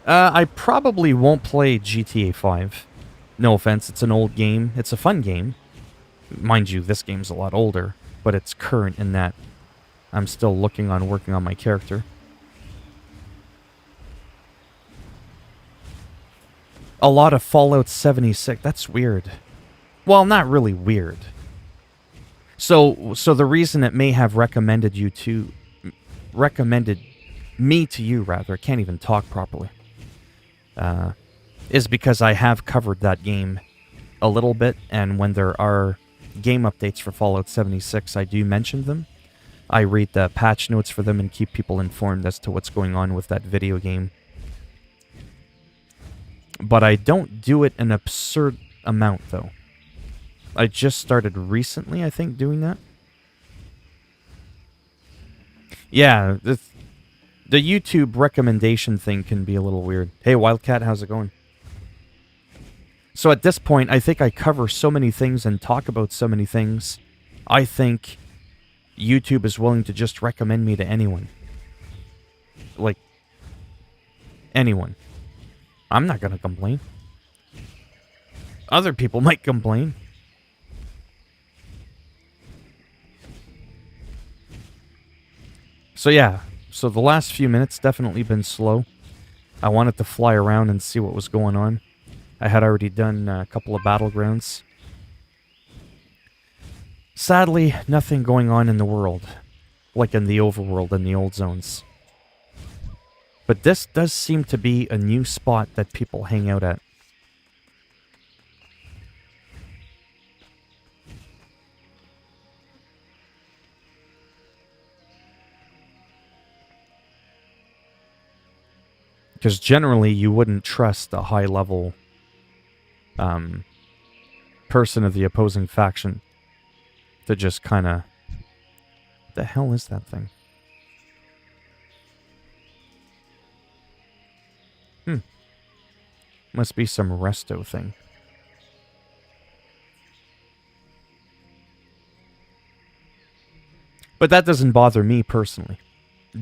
I probably won't play GTA 5. No offense, it's an old game. It's a fun game. Mind you, this game's a lot older, but it's current in that I'm still working on my character. A lot of Fallout 76. That's weird. Well, not really weird. So the reason it may have recommended me to you, rather, I can't even talk properly, is because I have covered that game a little bit, and when there are game updates for Fallout 76, I do mention them. I read the patch notes for them and keep people informed as to what's going on with that video game. But I don't do it an absurd amount, though. I just started recently, I think, doing that. Yeah, the YouTube recommendation thing can be a little weird. Hey, Wildcat, how's it going? So at this point, I think I cover so many things and talk about so many things, I think YouTube is willing to just recommend me to anyone. Like, anyone. I'm not gonna complain. Other people might complain. So yeah, so the last few minutes definitely been slow. I wanted to fly around and see what was going on. I had already done a couple of battlegrounds. Sadly, nothing going on in the world, like in the overworld and the old zones. But this does seem to be a new spot that people hang out at. Because generally you wouldn't trust a high-level person of the opposing faction to just kind of... What the hell is that thing? Must be some resto thing. But that doesn't bother me personally.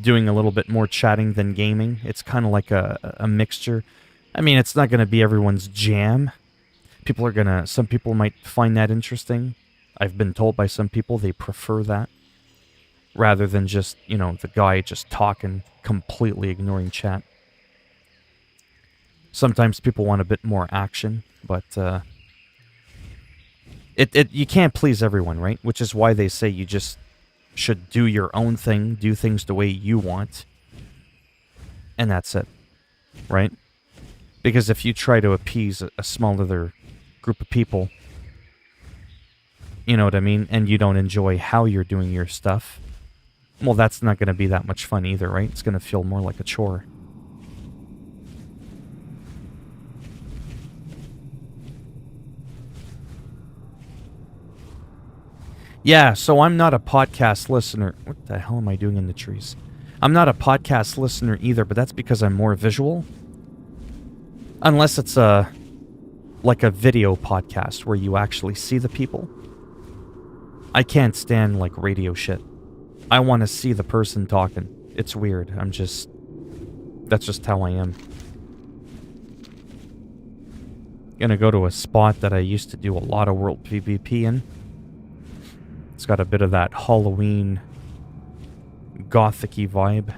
Doing a little bit more chatting than gaming. It's kind of like a mixture. I mean, it's not going to be everyone's jam. Some people might find that interesting. I've been told by some people they prefer that. Rather than just, you know, the guy just talking, completely ignoring chat. Sometimes people want a bit more action, but you can't please everyone, right? Which is why they say you just should do your own thing, do things the way you want, and that's it, right? Because if you try to appease a small other group of people, you know what I mean, and you don't enjoy how you're doing your stuff, well, that's not going to be that much fun either, right? It's going to feel more like a chore. Yeah, so I'm not a podcast listener. What the hell am I doing in the trees? I'm not a podcast listener either, but that's because I'm more visual. Unless it's like a video podcast where you actually see the people. I can't stand like radio shit. I want to see the person talking. It's weird. That's just how I am. Gonna go to a spot that I used to do a lot of World PvP in. It's got a bit of that Halloween gothic-y vibe.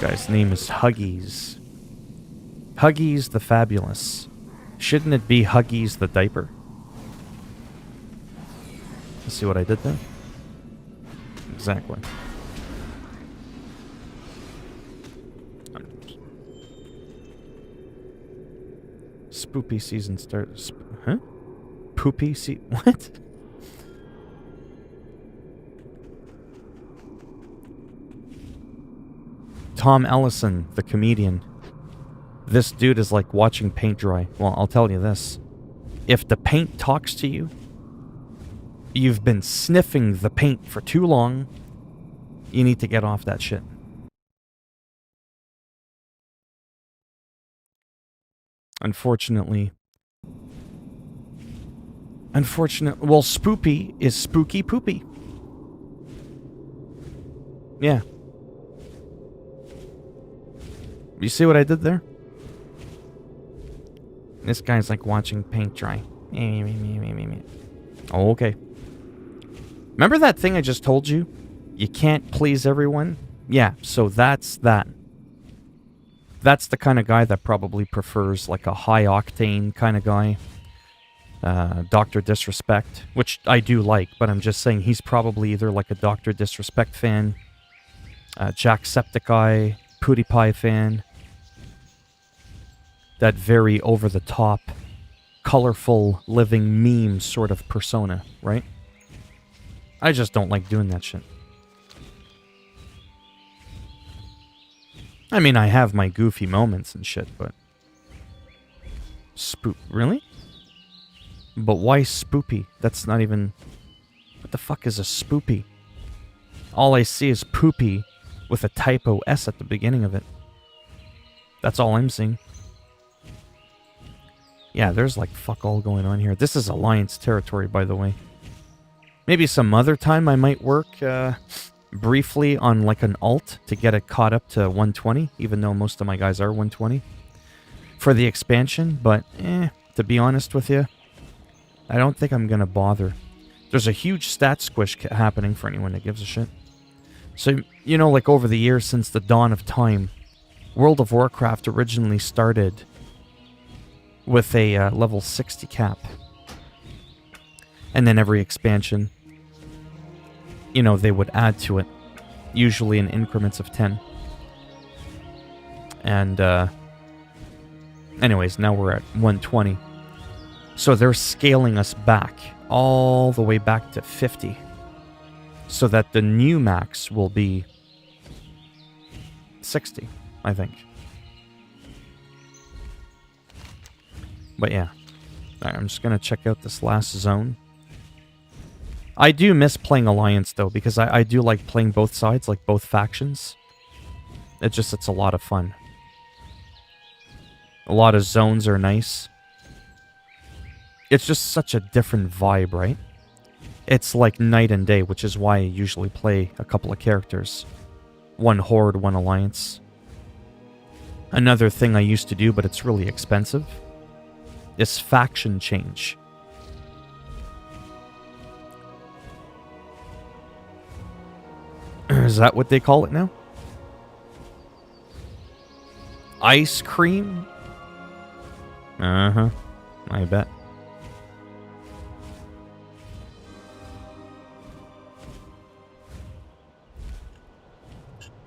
Guy's name is Huggies. Huggies the Fabulous. Shouldn't it be Huggies the Diaper? Let's see what I did there. Exactly. Spoopy season starts. Huh? Poopy what? Tom Ellison, the comedian. This dude is like watching paint dry. Well, I'll tell you this. If the paint talks to you, you've been sniffing the paint for too long, you need to get off that shit. Unfortunately, well, spoopy is spooky poopy. Yeah. You see what I did there? This guy's like watching paint dry. Oh, okay. Remember that thing I just told you? You can't please everyone? Yeah, so that's that. That's the kind of guy that probably prefers like a high-octane kind of guy. Dr. Disrespect, which I do like, but I'm just saying he's probably either like a Dr. Disrespect fan, Jacksepticeye, PewDiePie fan, that very over-the-top, colorful, living meme sort of persona, right? I just don't like doing that shit. I mean, I have my goofy moments and shit, but... Really? But why spoopy? That's not even... What the fuck is a spoopy? All I see is poopy with a typo S at the beginning of it. That's all I'm seeing. Yeah, there's like fuck all going on here. This is Alliance territory, by the way. Maybe some other time I might work briefly on like an alt to get it caught up to 120, even though most of my guys are 120 for the expansion. But to be honest with you, I don't think I'm gonna bother. There's a huge stat squish happening for anyone that gives a shit. So, you know, like over the years since the dawn of time, World of Warcraft originally started with a level 60 cap. And then every expansion, you know, they would add to it, usually in increments of 10. And, anyways, now we're at 120. So they're scaling us back, all the way back to 50. So that the new max will be 60, I think. But yeah. Alright, I'm just going to check out this last zone. I do miss playing Alliance, though, because I do like playing both sides, like both factions. It's a lot of fun. A lot of zones are nice. It's just such a different vibe, right? It's like night and day, which is why I usually play a couple of characters. One Horde, one Alliance. Another thing I used to do, but it's really expensive, is faction change. Is that what they call it now? Ice cream? Uh-huh. I bet.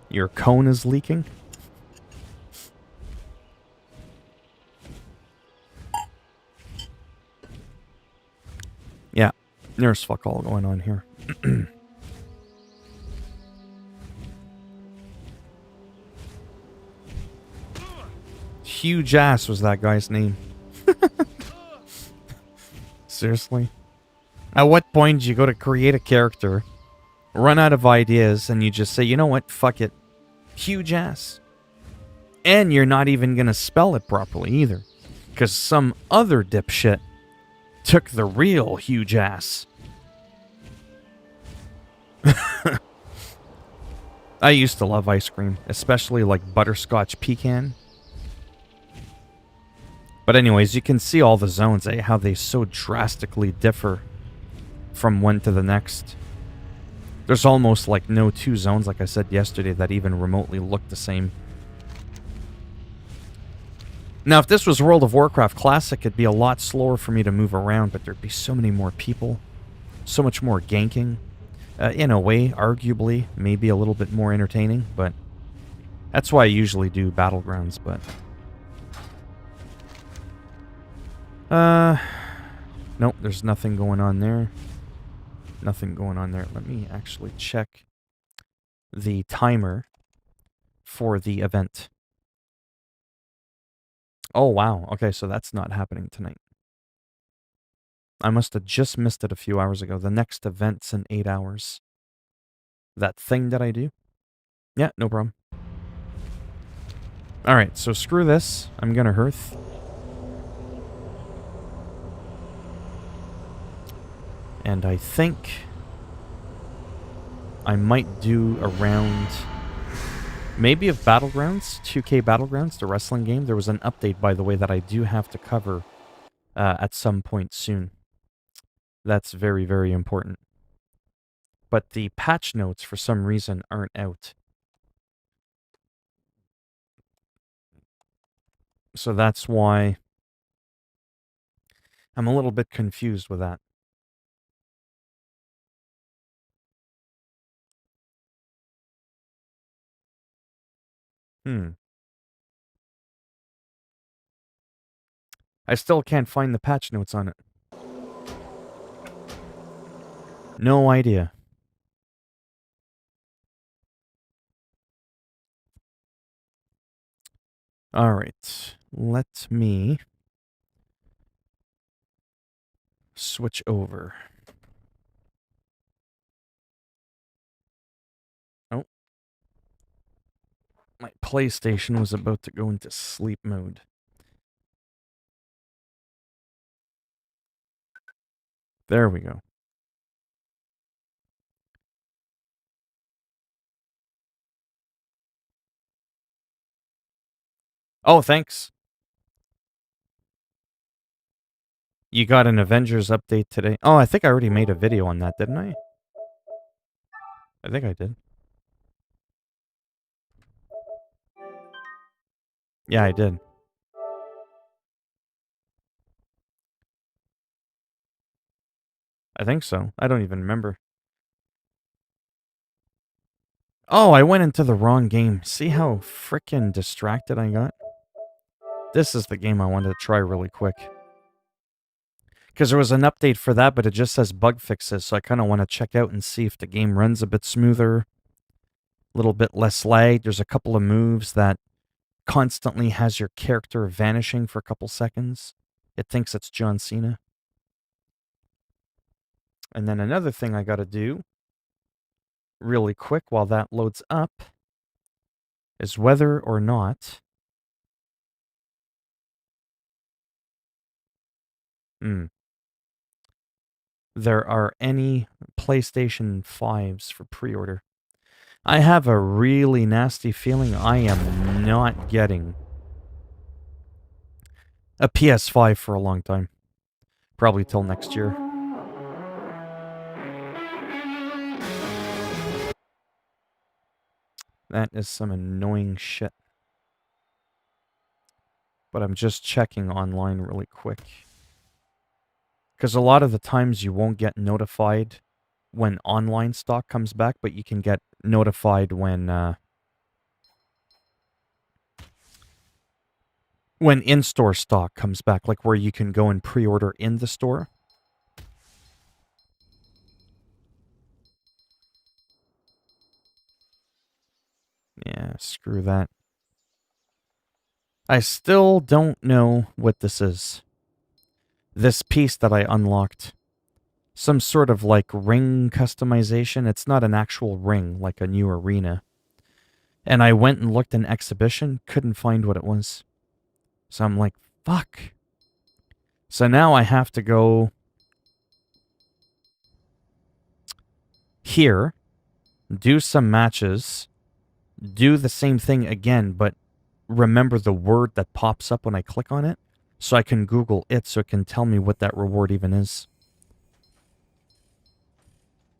Your cone is leaking? There's fuck all going on here. Huge ass was that guy's name. Seriously? At what point do you go to create a character, run out of ideas, and you just say, you know what, fuck it. Huge ass. And you're not even gonna spell it properly either. Because some other dipshit took the real huge ass. I used to love ice cream, especially like butterscotch pecan. But anyways, you can see all the zones, how they so drastically differ from one to the next. There's almost like no two zones, like I said yesterday, that even remotely look the same. Now, if this was World of Warcraft Classic, it'd be a lot slower for me to move around, but there'd be so many more people, so much more ganking. In a way, arguably, maybe a little bit more entertaining, but that's why I usually do Battlegrounds, but... Nope, there's nothing going on there. Nothing going on there. Let me actually check the timer for the event. Oh, wow. Okay, so that's not happening tonight. I must have just missed it a few hours ago. The next event's in 8 hours. That thing that I do? Yeah, no problem. Alright, so screw this. I'm gonna hearth. And I think I might do a round, maybe of Battlegrounds, 2K Battlegrounds, the wrestling game. There was an update, by the way, that I do have to cover at some point soon. That's very, very important. But the patch notes, for some reason, aren't out. So that's why I'm a little bit confused with that. I still can't find the patch notes on it. No idea. Alright, let me switch over. Oh. My PlayStation was about to go into sleep mode. There we go. Oh, thanks. You got an Avengers update today. Oh, I think I already made a video on that, didn't I? I think I did. Yeah, I did. I think so. I don't even remember. Oh, I went into the wrong game. See how frickin' distracted I got? This is the game I wanted to try really quick. Because there was an update for that, but it just says bug fixes, so I kind of want to check out and see if the game runs a bit smoother, a little bit less lag. There's a couple of moves that constantly has your character vanishing for a couple seconds. It thinks it's John Cena. And then another thing I got to do really quick while that loads up is whether or not there are any PlayStation 5s for pre-order. I have a really nasty feeling I am not getting a PS5 for a long time. Probably till next year. That is some annoying shit. But I'm just checking online really quick. Because a lot of the times you won't get notified when online stock comes back, but you can get notified when in-store stock comes back, like where you can go and pre-order in the store. Screw that. I still don't know what this is. This piece that I unlocked. Some sort of like ring customization. It's not an actual ring, like a new arena. And I went and looked in exhibition, couldn't find what it was. So I'm like, fuck. So now I have to go here, do some matches, do the same thing again, but remember the word that pops up when I click on it, so I can Google it so it can tell me what that reward even is.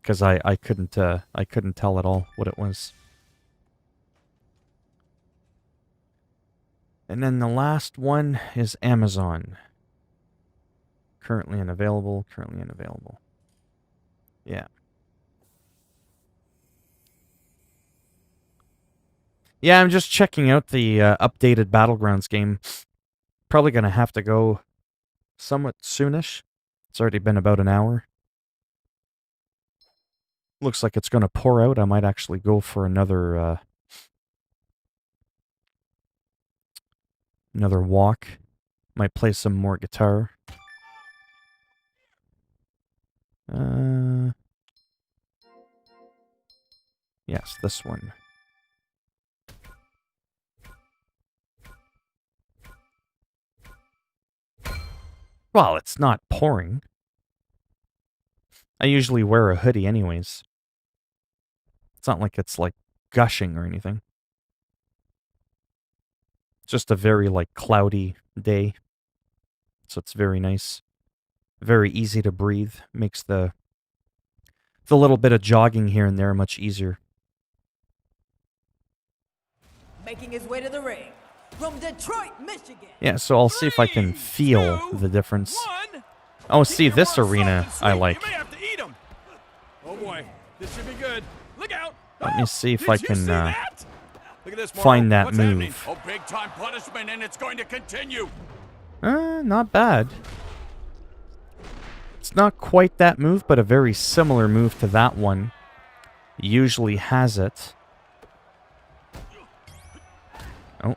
Because I couldn't tell at all what it was. And then the last one is Amazon. Currently unavailable, currently unavailable. Yeah. Yeah, I'm just checking out the updated Battlegrounds game. Probably going to have to go somewhat soonish. It's already been about an hour. Looks like it's going to pour out. I might actually go for another walk. Might play some more guitar. Yes, this one. Well, it's not pouring. I usually wear a hoodie anyways. It's not like it's like gushing or anything. It's just a very like cloudy day. So it's very nice. Very easy to breathe. Makes the little bit of jogging here and there much easier. Making his way to the ring from Detroit, Michigan. Yeah, so I'll see if I can feel the difference. Oh, see, this arena I like. Oh boy, this should be good. Look out! Let me see if I can find that move. Oh, big time punishment, and it's going to continue. Not bad. It's not quite that move, but a very similar move to that one. Usually has it. Oh.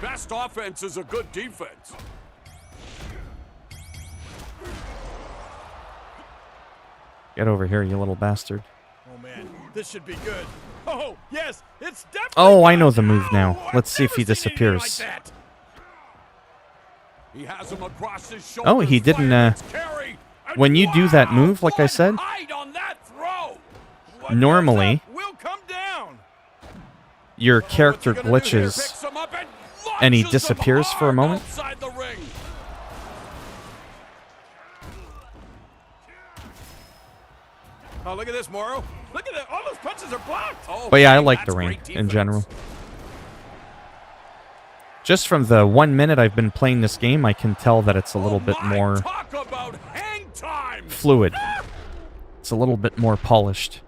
Best offense is a good defense. Get over here, you little bastard. Oh man, this should be good. Oh, yes, it's definitely Oh, I know the move now. Let's see if he disappears. Like he has him across his shoulder. Oh, he didn't, when you do that move, like I said, normally, your character glitches, and he disappears for a moment. Oh, look at this, Morrow. Look at that. All those punches are blocked. Oh, but yeah, I like the ring in general. Just from the 1 minute I've been playing this game, I can tell that it's a little bit more fluid. It's a little bit more polished.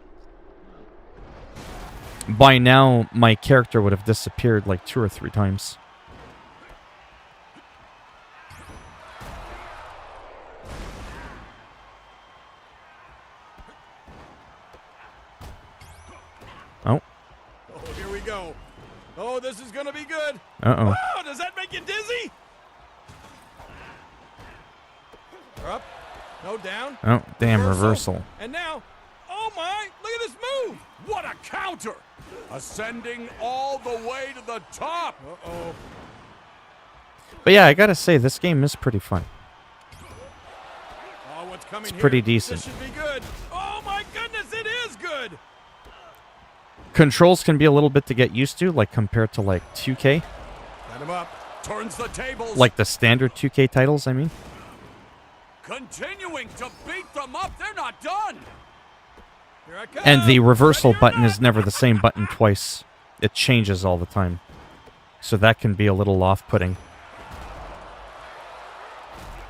By now, my character would have disappeared like 2 or 3 times. Oh. Oh, here we go. Oh, this is going to be good. Uh-oh. Oh, does that make you dizzy? Up. No, down. Oh, damn, reversal. And now, oh my, look at this move. What a counter. Ascending all the way to the top. Uh-oh. But yeah, I gotta say, this game is pretty fun. Oh, what's coming It's pretty here? decent. This should be good. Oh my goodness, it is good. Controls can be a little bit to get used to, like compared to like 2K. Set him up. Turns the tables. Like the standard 2K titles, I mean. Continuing to beat them up. They're not done. Here I come. And the reversal button is never the same button twice. It changes all the time. So that can be a little off-putting.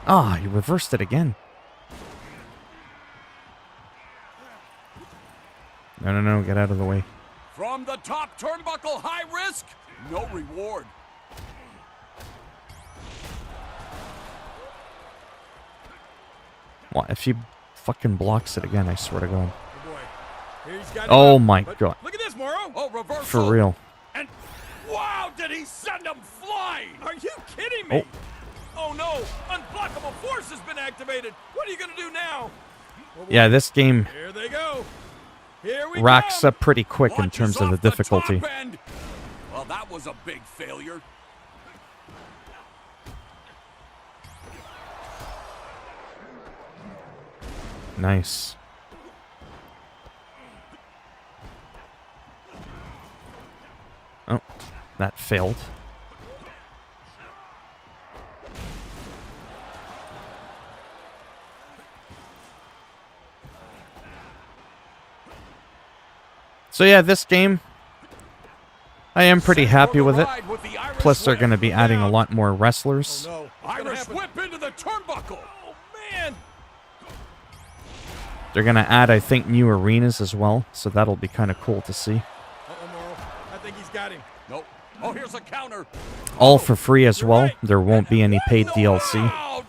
Ah, you reversed it again. No, get out of the way. From the top turnbuckle, high risk, no reward. Well, if he fucking blocks it again, I swear to God. Oh, boy. Here he's got Oh it. my But God. Look at this is, Morrow. Oh, reversal. For real. And wow, did he send him flying? Are you kidding me? Oh no, unblockable force has been activated. What are you gonna do now? Yeah, this game Here they go. Here we racks come. up pretty quick in Launches terms of the off top difficulty. end. Well, that was a big failure. Nice. Oh, that failed. So yeah, this game, I am pretty happy with it. Plus, they're going to be adding a lot more wrestlers. Oh, no. Irish whip into the turnbuckle. Oh, man. They're going to add, I think, new arenas as well. So that'll be kind of cool to see. Uh-oh, Morrow. I think he's got him. Nope. Oh, here's a counter. All for free as well. There won't be any paid DLC. I've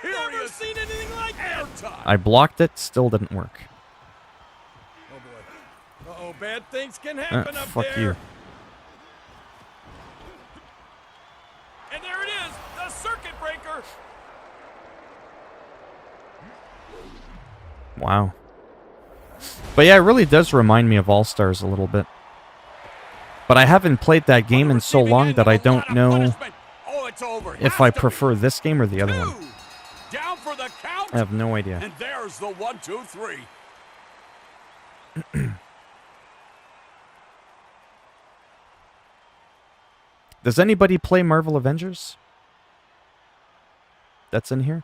never seen anything like that. I blocked it, still didn't work. Oh, boy. Uh-oh, bad things can happen up Fuck there. you. And there it is, the circuit breaker. Wow. But yeah, it really does remind me of All-Stars a little bit. But I haven't played that game in so long that I don't know if I prefer this game or the other one. Down for the count. I have no idea. And there's the 1, 2, 3. Does anybody play Marvel Avengers? That's in here?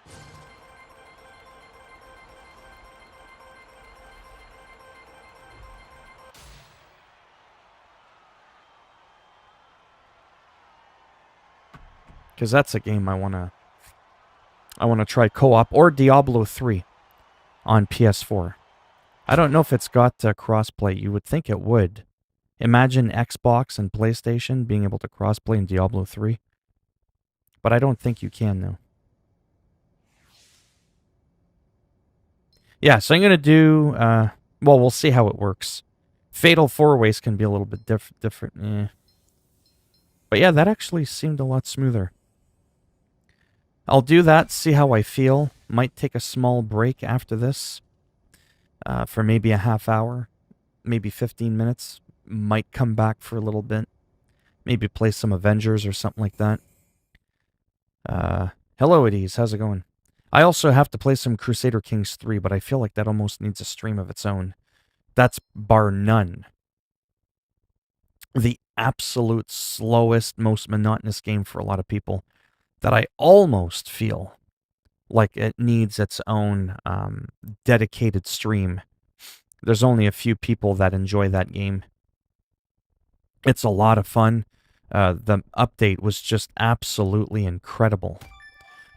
Because that's a game I wanna try co-op, or Diablo 3 on PS4. I don't know if it's got crossplay. You would think it would. Imagine Xbox and PlayStation being able to crossplay in Diablo 3. But I don't think you can, though. Yeah, so I'm going to do... well, we'll see how it works. Fatal 4-Ways can be a little bit different. But yeah, that actually seemed a lot smoother. I'll do that, see how I feel. Might take a small break after this. For maybe a half hour. Maybe 15 minutes. Might come back for a little bit. Maybe play some Avengers or something like that. Hello, Eddies. How's it going? I also have to play some Crusader Kings 3, but I feel like that almost needs a stream of its own. That's bar none the absolute slowest, most monotonous game for a lot of people that I almost feel like it needs its own dedicated stream. There's only a few people that enjoy that game. It's a lot of fun. The update was just absolutely incredible.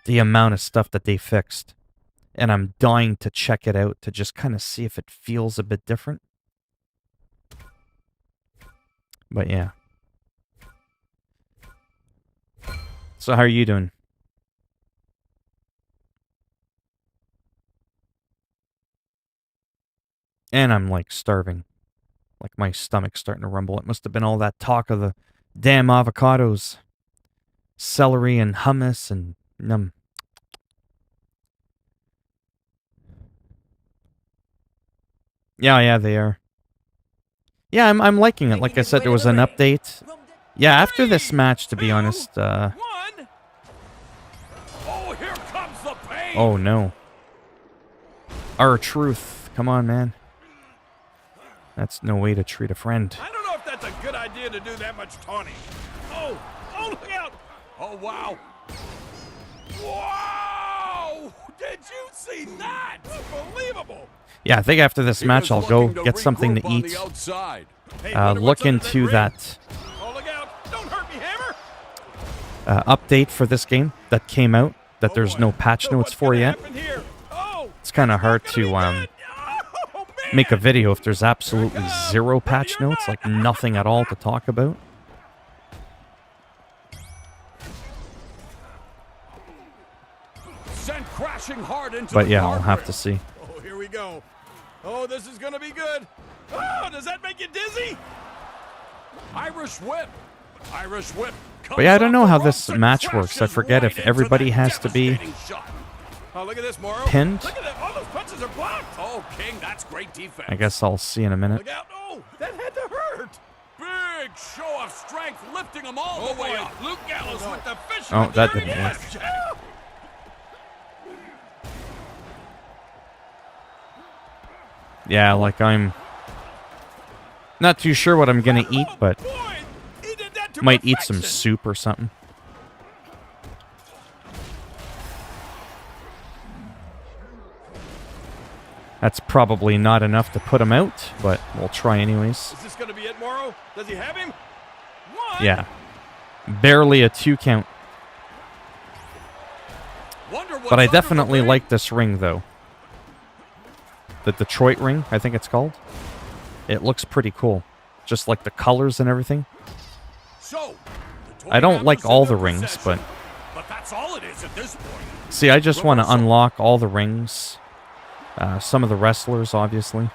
The amount of stuff that they fixed. And I'm dying to check it out to just kind of see if it feels a bit different. But yeah. So how are you doing? And I'm like starving. Like my stomach's starting to rumble. It must have been all that talk of the damn avocados, celery and hummus and Yeah, they are. Yeah, I'm liking it. Like I said, there was an update. Yeah, after this match, to be honest, Oh, here comes the pain. oh no. R-Truth. Come on, man. That's no way to treat a friend. I don't know if that's a good idea to do that much taunting. Oh, look out. Oh, wow. Wow! Did you see that? Unbelievable. Yeah, I think after this match, I'll go get something to eat. Look into that Oh, look out. Don't hurt me, Hammer. update for this game that came out that there's no patch notes for yet. It's kind of hard to make a video if there's absolutely zero patch notes, like nothing at all to talk about. Sent crashing hard into But the yeah, I'll guardrail. have to see. Oh, here we go. Oh, this is going to be good. Oh, does that make you dizzy? Irish whip. Irish whip. But yeah, I don't know how this match works. I forget if everybody has to be oh, look at this, Morrow. pinned. Look at that. All those punches are blocked. Oh, King, that's great defense. I guess I'll see in a minute. Look out. Oh, that had to hurt. Big show of strength, lifting them all the way up. Luke Gallows with the fish. Oh, that didn't work. Yeah, like I'm not too sure what I'm gonna eat, but might eat some soup or something. That's probably not enough to put him out, but we'll try anyways. Is this gonna be it, Morrow? Does he have him? One. Yeah. Barely a 2 count. But I definitely like this ring, though. The Detroit ring, I think it's called. It looks pretty cool. Just like the colors and everything. So, I don't like all the rings, but that's all it is at this point. See, I just want to unlock all the rings. Some of the wrestlers, obviously.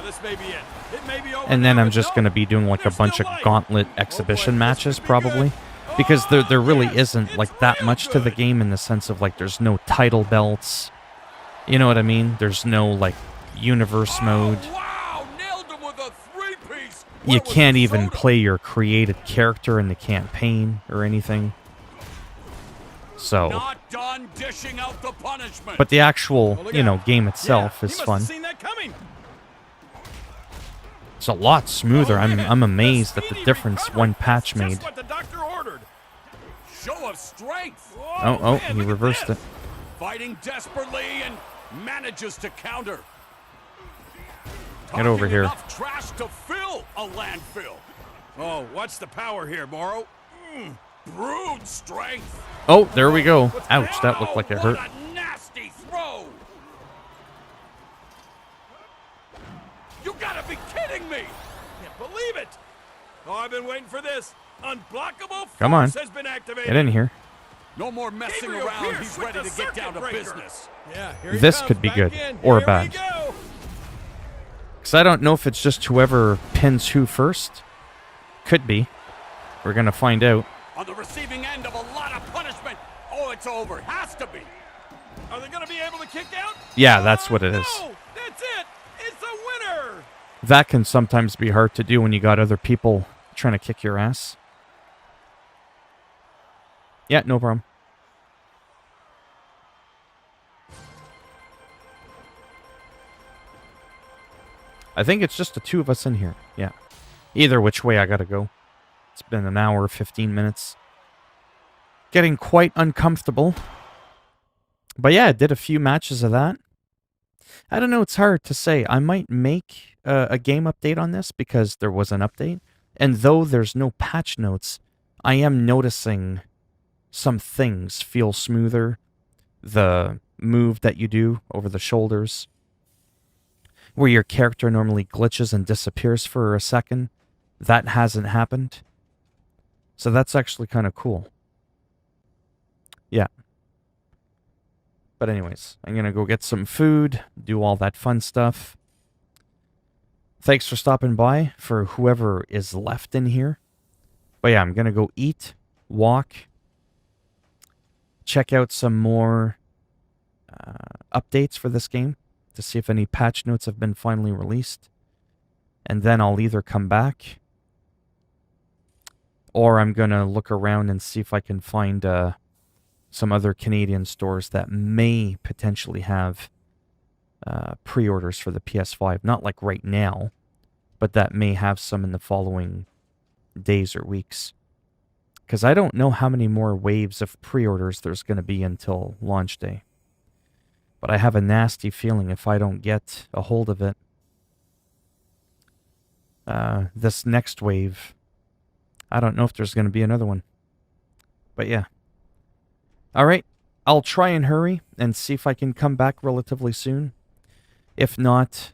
This may be it. It may be over. And then I'm just going to be doing like a bunch of gauntlet exhibition matches, probably. Because there really isn't like that much to the game in the sense of like there's no title belts. You know what I mean? There's no like universe mode. Wow, nailed him with a 3-piece. You can't even play your created character in the campaign or anything. So, not done dishing out the punishment. But the actual, you know, game itself is fun. Seen that coming. It's a lot smoother. I'm amazed at the difference one patch made. What the doctor ordered. Show of strength. Oh, he reversed it. Fighting desperately and manages to counter. Get over here. Enough trash to fill a landfill. Oh, what's the power here, Morrow? Brute strength. Oh, there we go. Ouch, that looked like it hurt. What a nasty throw. You gotta be kidding me. Can't believe it. Oh, I've been waiting for this. Unblockable Come on. force has been activated. Get in here. No more messing around. He's ready to get down to business. Yeah, this could be good or bad. Because I don't know if it's just whoever pins who first. Could be. We're going to find out. On the receiving end of a lot of punishment. Oh, it's over. Has to be. Are they going to be able to kick out? Yeah, that's what it is. No, that's it. It's a winner. That can sometimes be hard to do when you got other people trying to kick your ass. Yeah, no problem. I think it's just the two of us in here. Yeah. Either which way I gotta go. It's been an hour, 15 minutes. Getting quite uncomfortable. But yeah, I did a few matches of that. I don't know, it's hard to say. I might make a game update on this because there was an update. And though there's no patch notes, I am noticing some things feel smoother. The move that you do over the shoulders, where your character normally glitches and disappears for a second, that hasn't happened. So that's actually kind of cool. Yeah. But anyways, I'm going to go get some food, do all that fun stuff. Thanks for stopping by for whoever is left in here. But yeah, I'm going to go eat, walk, check out some more updates for this game to see if any patch notes have been finally released. And then I'll either come back or I'm going to look around and see if I can find some other Canadian stores that may potentially have pre-orders for the PS5. Not like right now, but that may have some in the following days or weeks. Because I don't know how many more waves of pre-orders there's going to be until launch day. But I have a nasty feeling if I don't get a hold of it, this next wave, I don't know if there's going to be another one. But yeah. Alright, I'll try and hurry and see if I can come back relatively soon. If not,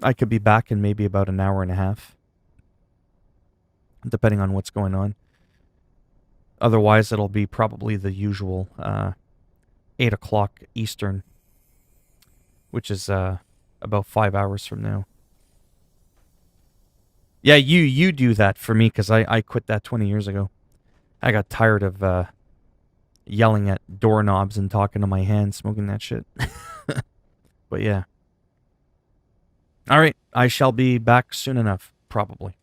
I could be back in maybe about an hour and a half. Depending on what's going on. Otherwise, it'll be probably the usual 8 o'clock Eastern. Which is about 5 hours from now. Yeah, you do that for me, because I quit that 20 years ago. I got tired of yelling at doorknobs and talking to my hands, smoking that shit. But yeah. All right, I shall be back soon enough, probably.